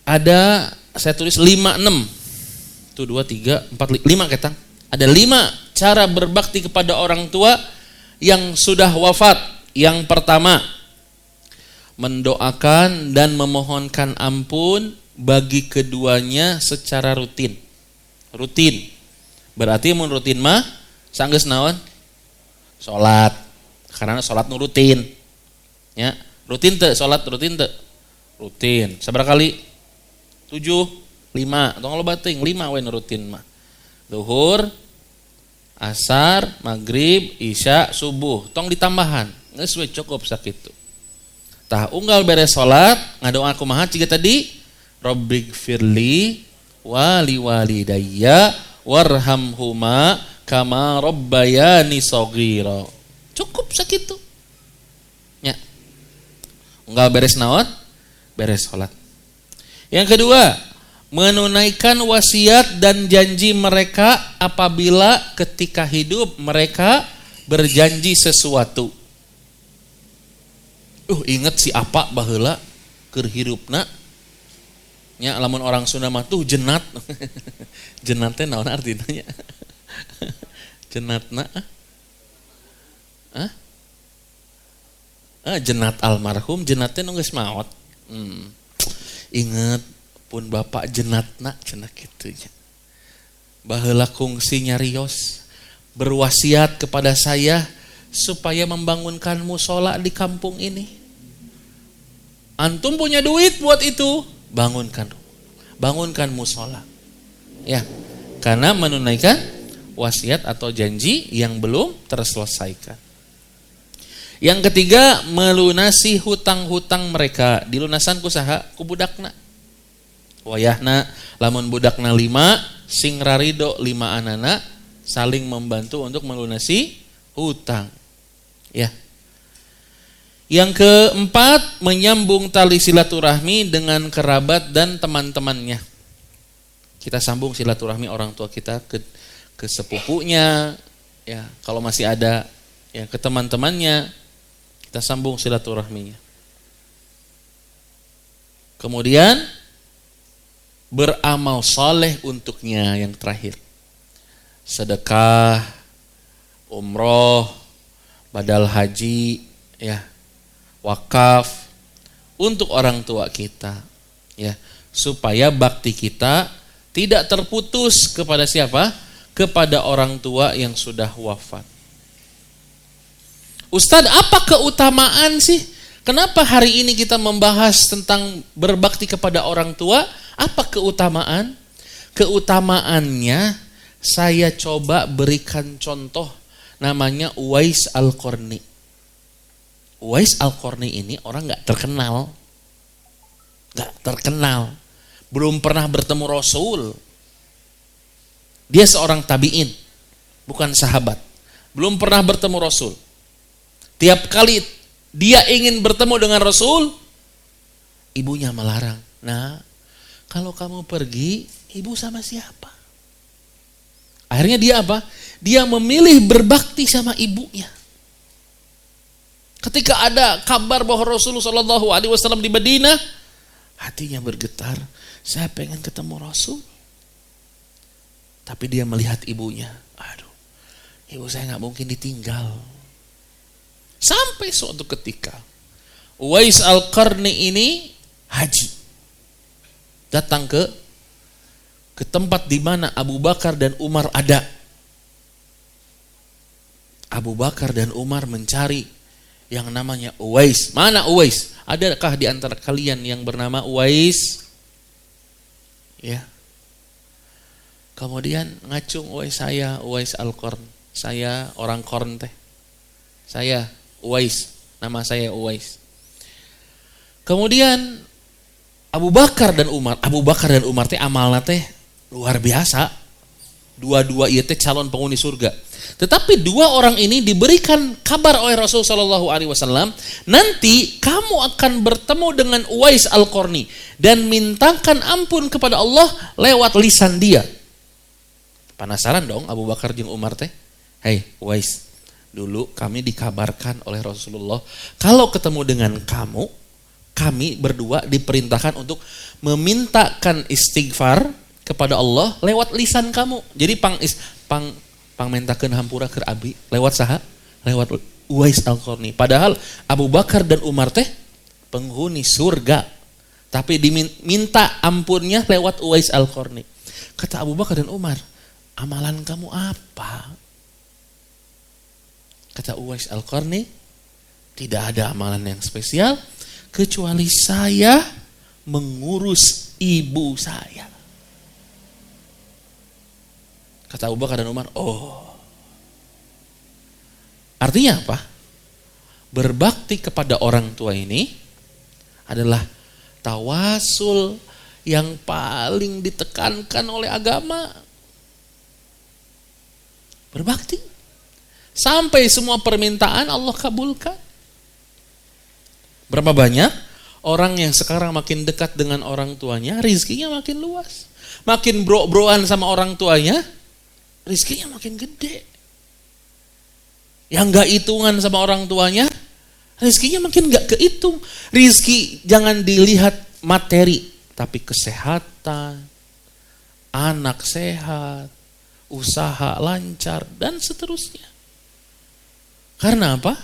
ada, saya tulis 5, 6. Itu 2, 3, 4, 5 ketang. Ada 5 cara berbakti kepada orang tua yang sudah wafat. Yang pertama, mendoakan dan memohonkan ampun bagi keduanya secara rutin. Rutin. Berarti mun rutin mah sanggeus naon? Salat. Karena salat nu rutin. Ya, rutin teu salat rutin teu? Rutin. Sabaraha kali? 7, 5. Tong loba teuing 5 we nu rutin mah. Zuhur, asar, maghrib, isya, subuh. Tong ditambahan. Geus we cukup sakitu. Tah unggal beres salat ngadoa kumaha ciga tadi? Rabbighfirli wali walidayya warhamhuma kama rabbayani shaghira. Cukup sakitu. Nya. Unggal beres naon? Beres salat. Yang kedua, menunaikan wasiat dan janji mereka apabila ketika hidup mereka berjanji sesuatu. Ingat si apa baheula keur hirupna. Nya lamun orang Sunda mah tuh jenat. Jenat teh naon artina nya? Jenatna jenat almarhum, jenat teh nu geus maot. Ingat pun bapak jenatna cenah kitu nya. Baheula kungsi nyarios berwasiat kepada saya supaya membangunkan musola di kampung ini. Antum punya duit buat itu, bangunkan musola. Ya, karena menunaikan wasiat atau janji yang belum terselesaikan. Yang ketiga, melunasi hutang-hutang mereka. Dilunasan ku saha? Ku budakna. Wayahna lamun budakna 5, sing rarido 5 anana saling membantu untuk melunasi hutang. Ya. Yang keempat, menyambung tali silaturahmi dengan kerabat dan teman-temannya. Kita sambung silaturahmi orang tua kita ke sepupunya, ya, kalau masih ada, ya, ke teman-temannya, kita sambung silaturahminya. Kemudian beramal saleh untuknya yang terakhir. Sedekah, umroh, badal haji, ya, wakaf untuk orang tua kita, ya, supaya bakti kita tidak terputus kepada siapa? Kepada orang tua yang sudah wafat. Ustadz, apa keutamaan sih? Kenapa hari ini kita membahas tentang berbakti kepada orang tua? Apa keutamaan? Keutamaannya saya coba berikan contoh, namanya Uwais Al-Qarni. Uwais Al-Qarni ini orang gak terkenal. Belum pernah bertemu Rasul. Dia seorang tabi'in, bukan sahabat. Belum pernah bertemu Rasul. Tiap kali dia ingin bertemu dengan Rasul, ibunya melarang. Nah, kalau kamu pergi, ibu sama siapa? Akhirnya dia apa? Dia memilih berbakti sama ibunya. Ketika ada kabar bahwa Rasulullah SAW di Madinah, hatinya bergetar. Saya pengen ketemu Rasul. Tapi dia melihat ibunya. Aduh, ibu saya gak mungkin ditinggal. Sampai suatu ketika Uwais Al-Qarni ini haji. Datang ke tempat di mana Abu Bakar dan Umar ada. Abu Bakar dan Umar mencari yang namanya Uwais. Mana Uwais? Adakah di antara kalian yang bernama Uwais? Ya. Kemudian ngacung Uwais Al-Qarn. Saya orang Qarn teh. Saya Uwais, nama saya Uwais. Kemudian Abu Bakar dan Umar teh amalna teh luar biasa. Dua-dua ieu teh calon penghuni surga. Tetapi dua orang ini diberikan kabar oleh Rasul sallallahu alaihi wasallam, nanti kamu akan bertemu dengan Uwais Al-Qarni dan mintakan ampun kepada Allah lewat lisan dia. Penasaran dong Abu Bakar jeung Umar teh. Hei Uwais, dulu kami dikabarkan oleh Rasulullah kalau ketemu dengan kamu, kami berdua diperintahkan untuk memintakan istighfar kepada Allah lewat lisan kamu. Jadi pangmentakeun hampura keur abi lewat saha? Lewat Uwais Al-Qarni. Padahal Abu Bakar dan Umar teh penghuni surga, tapi diminta ampunnya lewat Uwais Al-Qarni. Kata Abu Bakar dan Umar, amalan kamu apa? Kata Uwais Al-Qarni, tidak ada amalan yang spesial kecuali saya mengurus ibu saya. Kata Abu Bakar dan Umar, oh. Artinya apa? Berbakti kepada orang tua ini adalah tawasul yang paling ditekankan oleh agama. Berbakti. Sampai semua permintaan Allah kabulkan. Berapa banyak orang yang sekarang makin dekat dengan orang tuanya, rizkinya makin luas. Makin bro-broan sama orang tuanya, rizkinya makin gede. Yang gak hitungan sama orang tuanya, rizkinya makin gak kehitung. Rizki jangan dilihat materi, tapi kesehatan, anak sehat, usaha lancar, dan seterusnya. Karena apa?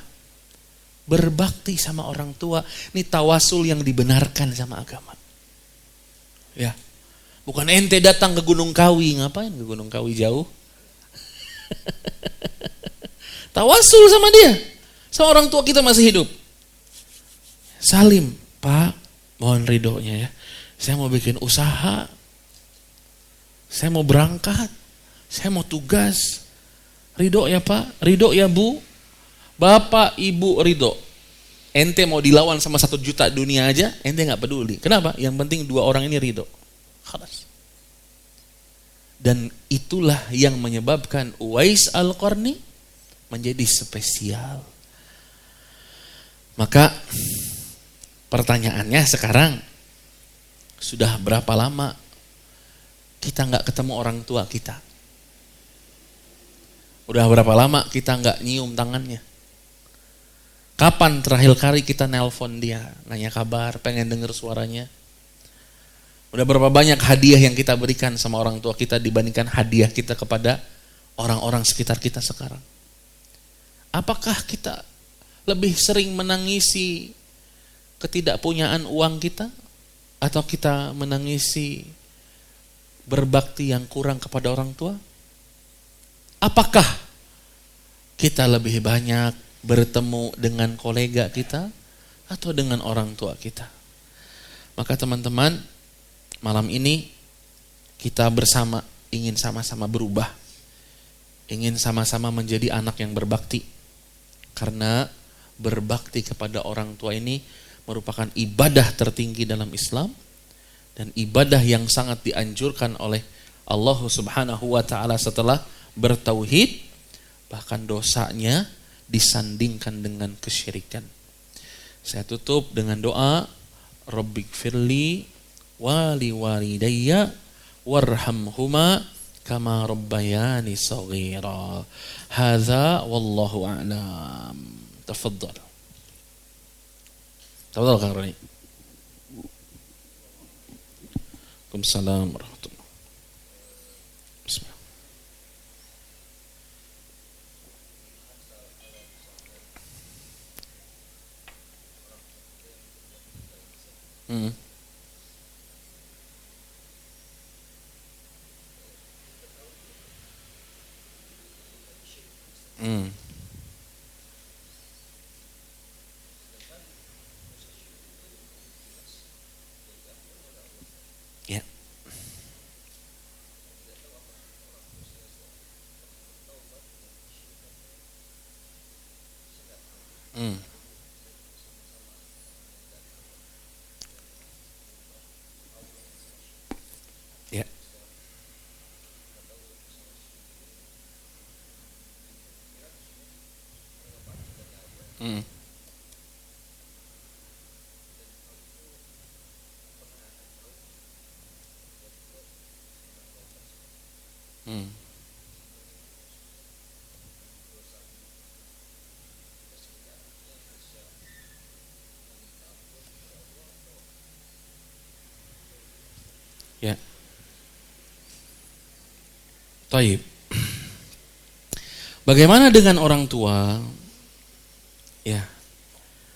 Berbakti sama orang tua. Ini tawasul yang dibenarkan sama agama. Ya. Bukan ente datang ke Gunung Kawi, ngapain ke Gunung Kawi jauh? Tawasul sama dia, sama orang tua kita masih hidup. Salim, Pak, mohon ridhonya ya. Saya mau bikin usaha, saya mau berangkat, saya mau tugas. Ridho ya Pak, ridho ya Bu. Bapak, Ibu ridho. Ente mau dilawan sama 1 juta dunia aja, ente gak peduli. Kenapa? Yang penting 2 orang ini ridho. Khalas. Dan itulah yang menyebabkan Uwais Al-Qarni menjadi spesial. Maka pertanyaannya sekarang, sudah berapa lama kita gak ketemu orang tua kita? Udah berapa lama kita gak nyium tangannya? Kapan terakhir kali kita nelpon dia, nanya kabar, pengen denger suaranya? Udah berapa banyak hadiah yang kita berikan sama orang tua kita dibandingkan hadiah kita kepada orang-orang sekitar kita sekarang? Apakah kita lebih sering menangisi ketidakpunyaan uang kita? Atau kita menangisi berbakti yang kurang kepada orang tua? Apakah kita lebih banyak bertemu dengan kolega kita atau dengan orang tua kita? Maka teman-teman, malam ini kita bersama ingin sama-sama berubah. Ingin sama-sama menjadi anak yang berbakti. Karena berbakti kepada orang tua ini merupakan ibadah tertinggi dalam Islam dan ibadah yang sangat dianjurkan oleh Allah Subhanahu wa taala setelah bertauhid, bahkan dosanya disandingkan dengan kesyirikan. Saya tutup dengan doa, Rabbighfirli wali walidayya warhamhuma kama rabbayani shaghira. Hadza wallahu a'lam. Tafadhal. Tafadhal Kang Roni. Waalaikumsalam warahmatullahi. Bismillah. Hmm. Hmm. Ya. Hmm. Ya. Hmm. Hmm. Ya. Taib. Bagaimana dengan orang tua? Ya.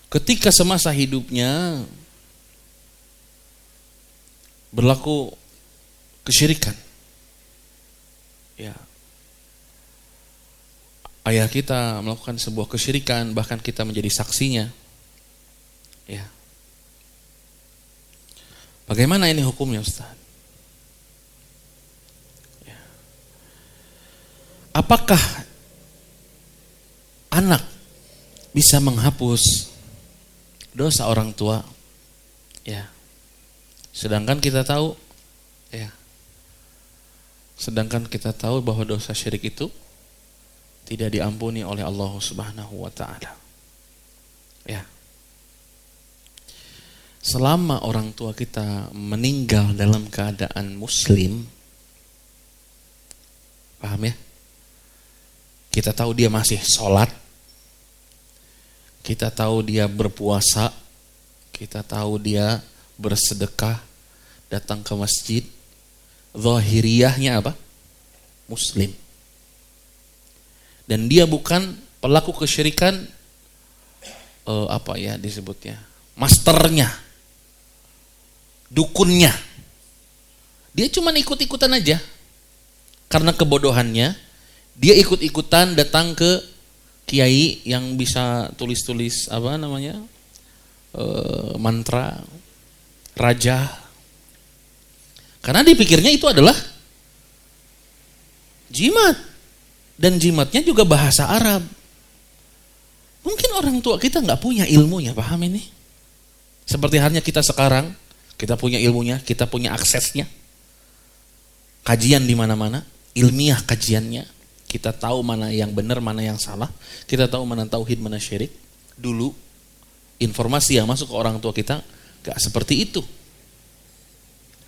Ketika semasa hidupnya berlaku kesyirikan. Ya. Ayah kita melakukan sebuah kesyirikan, bahkan kita menjadi saksinya. Ya. Bagaimana ini hukumnya, Ustaz? Ya. Apakah anak bisa menghapus dosa orang tua? Ya. Sedangkan kita tahu, ya. Sedangkan kita tahu bahwa dosa syirik itu tidak diampuni oleh Allah Subhanahu wa taala. Ya. Selama orang tua kita meninggal dalam keadaan muslim, paham ya? Kita tahu dia masih sholat, kita tahu dia berpuasa, kita tahu dia bersedekah, datang ke masjid, zahiriyahnya apa? Muslim. Dan dia bukan pelaku kesyirikan, apa ya disebutnya, masternya, dukunnya. Dia cuma ikut-ikutan aja. Karena kebodohannya, dia ikut-ikutan datang ke kiai yang bisa tulis-tulis mantra, raja. Karena dipikirnya itu adalah jimat. Dan jimatnya juga bahasa Arab. Mungkin orang tua kita nggak punya ilmunya, paham ini? Seperti halnya kita sekarang, kita punya ilmunya, kita punya aksesnya. Kajian di mana-mana, ilmiah kajiannya. Kita tahu mana yang benar, mana yang salah. Kita tahu mana tauhid, mana syirik. Dulu informasi yang masuk ke orang tua kita gak seperti itu.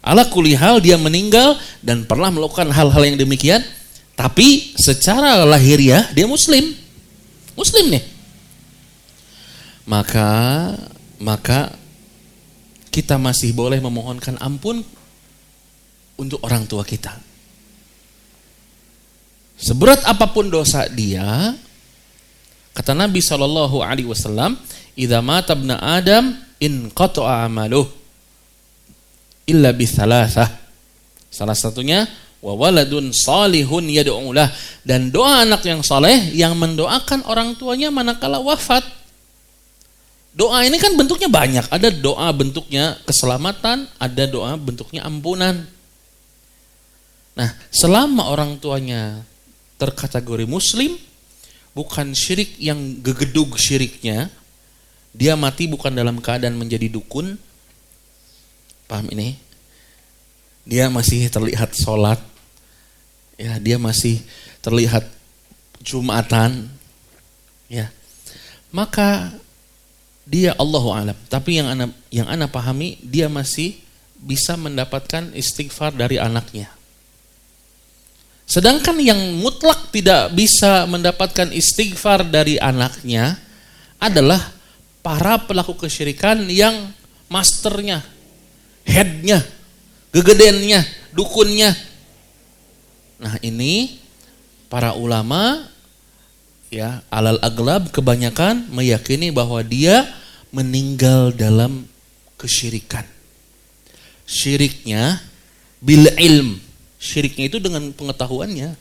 Ala kulli hal dia meninggal dan pernah melakukan hal-hal yang demikian, tapi secara lahiriah dia muslim. Muslim nih. Maka kita masih boleh memohonkan ampun untuk orang tua kita. Seberat apapun dosa dia, kata Nabi SAW, idza mata ibnu Adam inqata'a amaluh illa bi thalathah. Salah satunya wa waladun salihun yad'u lah, dan doa anak yang saleh yang mendoakan orang tuanya manakala wafat. Doa ini kan bentuknya banyak. Ada doa bentuknya keselamatan, ada doa bentuknya ampunan. Nah, selama orang tuanya terkategori muslim, bukan syirik yang gegedug syiriknya, dia mati bukan dalam keadaan menjadi dukun, paham ini? Dia masih terlihat sholat, ya, dia masih terlihat jumatan, ya, maka dia Allahu a'lam. Tapi yang ana pahami, dia masih bisa mendapatkan istighfar dari anaknya. Sedangkan yang mutlak tidak bisa mendapatkan istighfar dari anaknya adalah para pelaku kesyirikan yang masternya, headnya, gegedennya, dukunnya. Nah, ini para ulama, ya, alal aglab kebanyakan meyakini bahwa dia meninggal dalam kesyirikan. Syiriknya bil ilm. Syiriknya itu dengan pengetahuannya.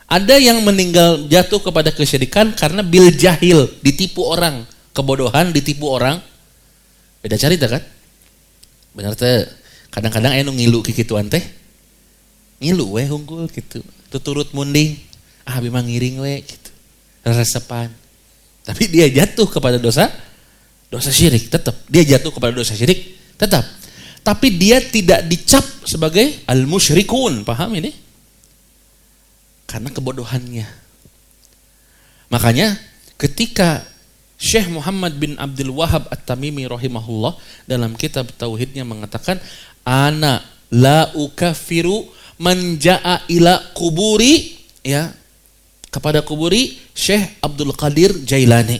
Ada yang meninggal jatuh kepada kesyirikan karena bil jahil, ditipu orang, kebodohan ditipu orang. Beda cerita kan? Benar teh. Kadang-kadang anu ngilu kikituan teh. Ngilu we hungkul gitu. Tuturut munding. Abi mah ngiring we gitu. Resepan. Tapi dia jatuh kepada dosa syirik tetap. Dia jatuh kepada dosa syirik tetap. Tapi dia tidak dicap sebagai al-musyrikun, paham ini? Karena kebodohannya. Makanya ketika Syekh Muhammad bin Abdul Wahab At-Tamimi rahimahullah dalam kitab tauhidnya mengatakan, ana la ukaffiru man jaa ila kuburi, ya, kepada kuburi Syekh Abdul Qadir Jailani.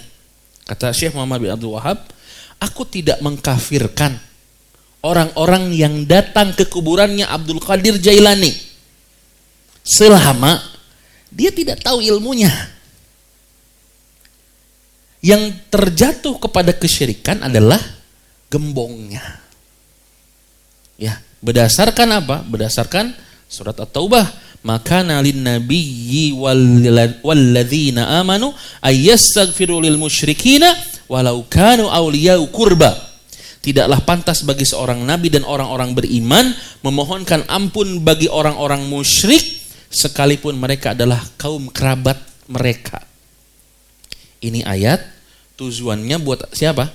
Kata Syekh Muhammad bin Abdul Wahab, aku tidak mengkafirkan orang-orang yang datang ke kuburannya Abdul Qadir Jailani selama dia tidak tahu ilmunya. Yang terjatuh kepada kesyirikan adalah gembongnya. Ya, berdasarkan apa? Berdasarkan surat At-Taubah, maka nalin nabiyyi walladzina amanu ayyastaghfiru lil musyrikina walau kanu awliya'u qurba. Tidaklah pantas bagi seorang nabi dan orang-orang beriman memohonkan ampun bagi orang-orang musyrik sekalipun mereka adalah kaum kerabat mereka. Ini ayat tujuannya buat siapa?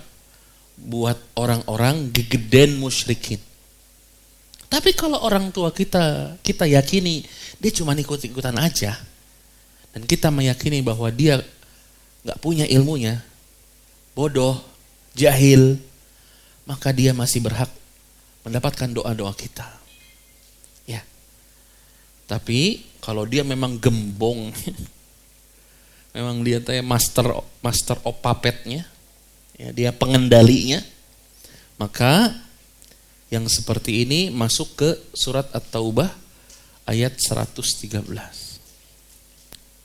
Buat orang-orang gegeden musyrikin. Tapi kalau orang tua kita yakini dia cuma ikut-ikutan aja, dan kita meyakini bahwa dia gak punya ilmunya, bodoh, jahil, maka dia masih berhak mendapatkan doa-doa kita. Ya. Tapi kalau dia memang gembong, memang dia master of puppetnya, ya, dia pengendalinya, maka yang seperti ini masuk ke surat At-Taubah ayat 113.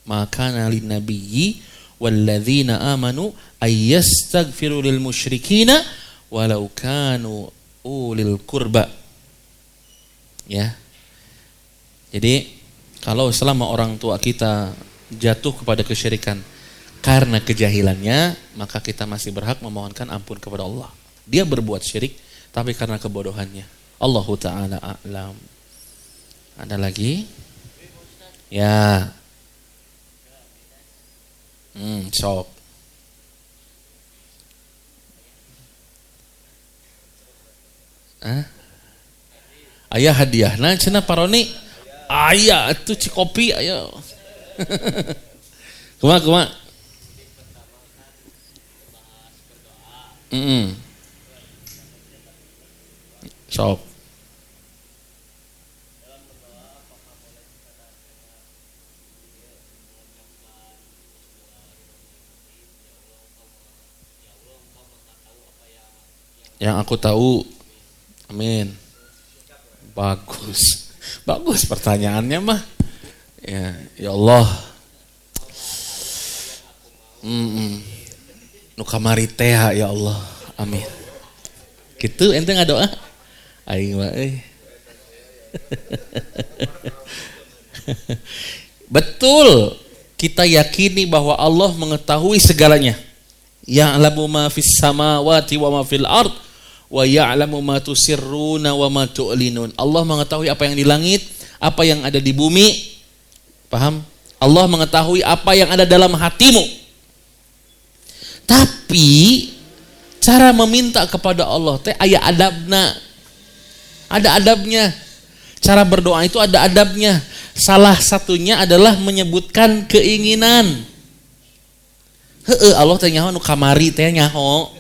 Maka nalin nabiyyi walladzina amanu ayyastaghfiru lil musyrikina walau kanu ulil kurba. Ya. Jadi kalau selama orang tua kita jatuh kepada kesyirikan karena kejahilannya, maka kita masih berhak memohonkan ampun kepada Allah. Dia berbuat syirik tapi karena kebodohannya. Allahu ta'ala a'lam. Ada lagi? Ya. Sok. Ayah hadiah. Nah, cenah paroni. Ayah itu cikopi ayo. Kumaha. Sok. Yang aku tahu, amin. Bagus pertanyaannya mah. Ya Allah. Nu kamari teh ya Allah, amin. Gitu ente ngadoa? Aing mah Betul, kita yakini bahwa Allah mengetahui segalanya. Ya'lamu ma fis samawati wa ma fil ard wa ya'lamu ma tusirruna wa ma tu'linun. Allah mengetahui apa yang di langit, apa yang ada di bumi. Paham? Allah mengetahui apa yang ada dalam hatimu. Tapi cara meminta kepada Allah teh aya adabna. Ada adabnya. Cara berdoa itu ada adabnya. Salah satunya adalah menyebutkan keinginan. Allah teh nyaho nu kamari teh nyaho.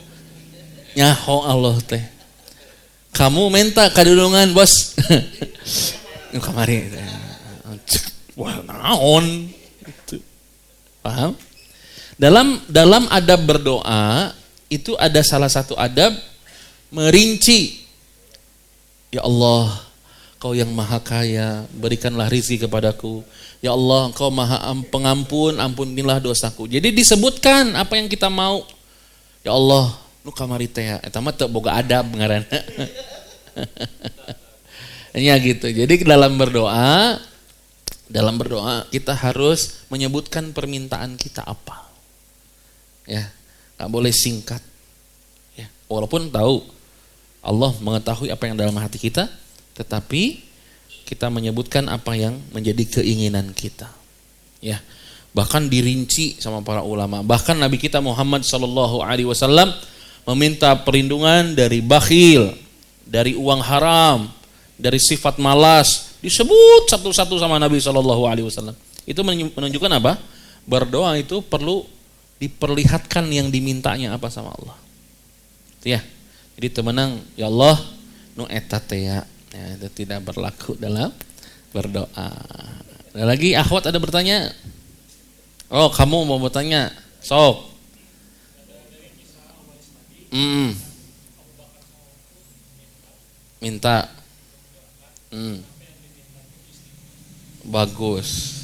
Nyaho Allah teh. Kamu minta kadulungan, Bos. Nu kamari teh. Wah, naon? Paham? Dalam adab berdoa itu ada salah satu adab merinci. Ya Allah, Kau yang maha kaya, berikanlah rezeki kepadaku. Ya Allah, Engkau maha pengampun, ampunilah dosaku. Jadi disebutkan apa yang kita mau. Ya Allah, nu kamari teh eta mah teu boga adab ngaranna. Ya gitu. Jadi dalam berdoa kita harus menyebutkan permintaan kita apa. Ya, enggak boleh singkat. Ya, walaupun tahu Allah mengetahui apa yang dalam hati kita, tetapi kita menyebutkan apa yang menjadi keinginan kita. Ya, bahkan dirinci sama para ulama. Bahkan Nabi kita Muhammad sallallahu alaihi wasallam meminta perlindungan dari bakhil, dari uang haram, dari sifat malas. Disebut satu-satu sama Nabi sallallahu alaihi wasallam. Itu menunjukkan apa? Berdoa itu perlu diperlihatkan yang dimintanya apa sama Allah. Ya. Jadi temenang, ya Allah, nu eta teh ya, itu tidak berlaku dalam berdoa. Ada lagi akhwat ada bertanya? Oh, kamu mau bertanya? Sok. Minta. Bagus.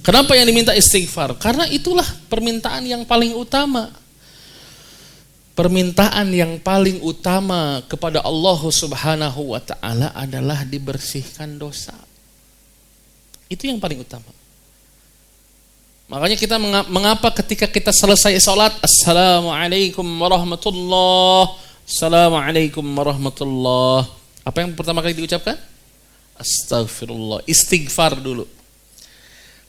Kenapa yang diminta istighfar? Karena itulah permintaan yang paling utama. Permintaan yang paling utama kepada Allah Subhanahu wa ta'ala adalah dibersihkan dosa. Itu yang paling utama. Makanya kita mengapa ketika kita selesai sholat, Assalamualaikum warahmatullah, Assalamualaikum warahmatullah. Apa yang pertama kali diucapkan? Astaghfirullah, istighfar dulu.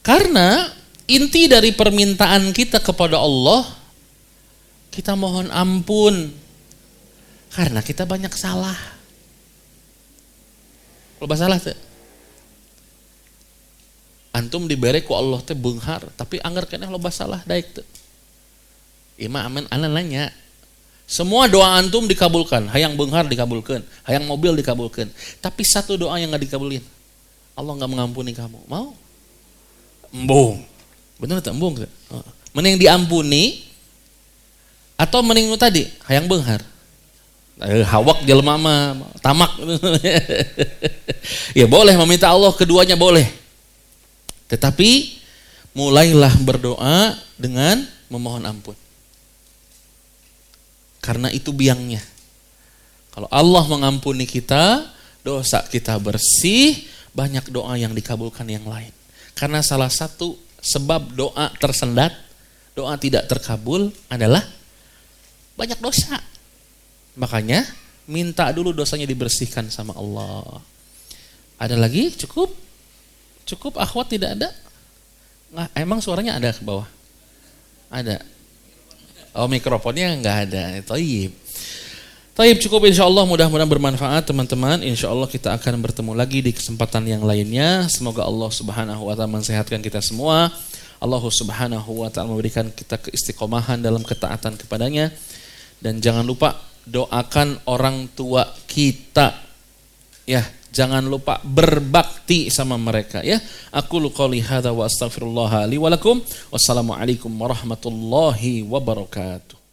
Karena inti dari permintaan kita kepada Allah, kita mohon ampun karena kita banyak salah. Loba salah teh. Antum dibere ku Allah teh beunghar, tapi anggar keneh loba salah daek teh. Ima aman ana nanya. Semua doa antum dikabulkan, hayang beunghar dikabulkan, hayang mobil dikabulkan. Tapi satu doa yang enggak dikabulin. Allah enggak mengampuni kamu. Mau? Embung. Bener teh embung teh. Mending diampuni atau mending nu tadi hayang beunghar. Hawak jelema mah tamak. Ya boleh meminta Allah keduanya boleh. Tetapi mulailah berdoa dengan memohon ampun. Karena itu biangnya. Kalau Allah mengampuni kita, dosa kita bersih, banyak doa yang dikabulkan yang lain. Karena salah satu sebab doa tersendat, doa tidak terkabul adalah banyak dosa. Makanya minta dulu dosanya dibersihkan sama Allah. Ada lagi? Cukup? Cukup akhwat, tidak ada? Nggak, emang suaranya ada ke bawah? Ada. Oh, mikrofonnya nggak ada. Taib cukup, insya Allah mudah-mudahan bermanfaat teman-teman. Insya Allah kita akan bertemu lagi di kesempatan yang lainnya. Semoga Allah Subhanahu wa ta'ala mensehatkan kita semua. Allah Subhanahu wa ta'ala memberikan kita keistiqomahan dalam ketaatan kepadanya. Dan jangan lupa doakan orang tua kita. Ya, jangan lupa berbakti sama mereka ya. Aqulu qouli hadza wa astaghfirullah li wa lakum. Wassalamualaikum warahmatullahi wabarakatuh.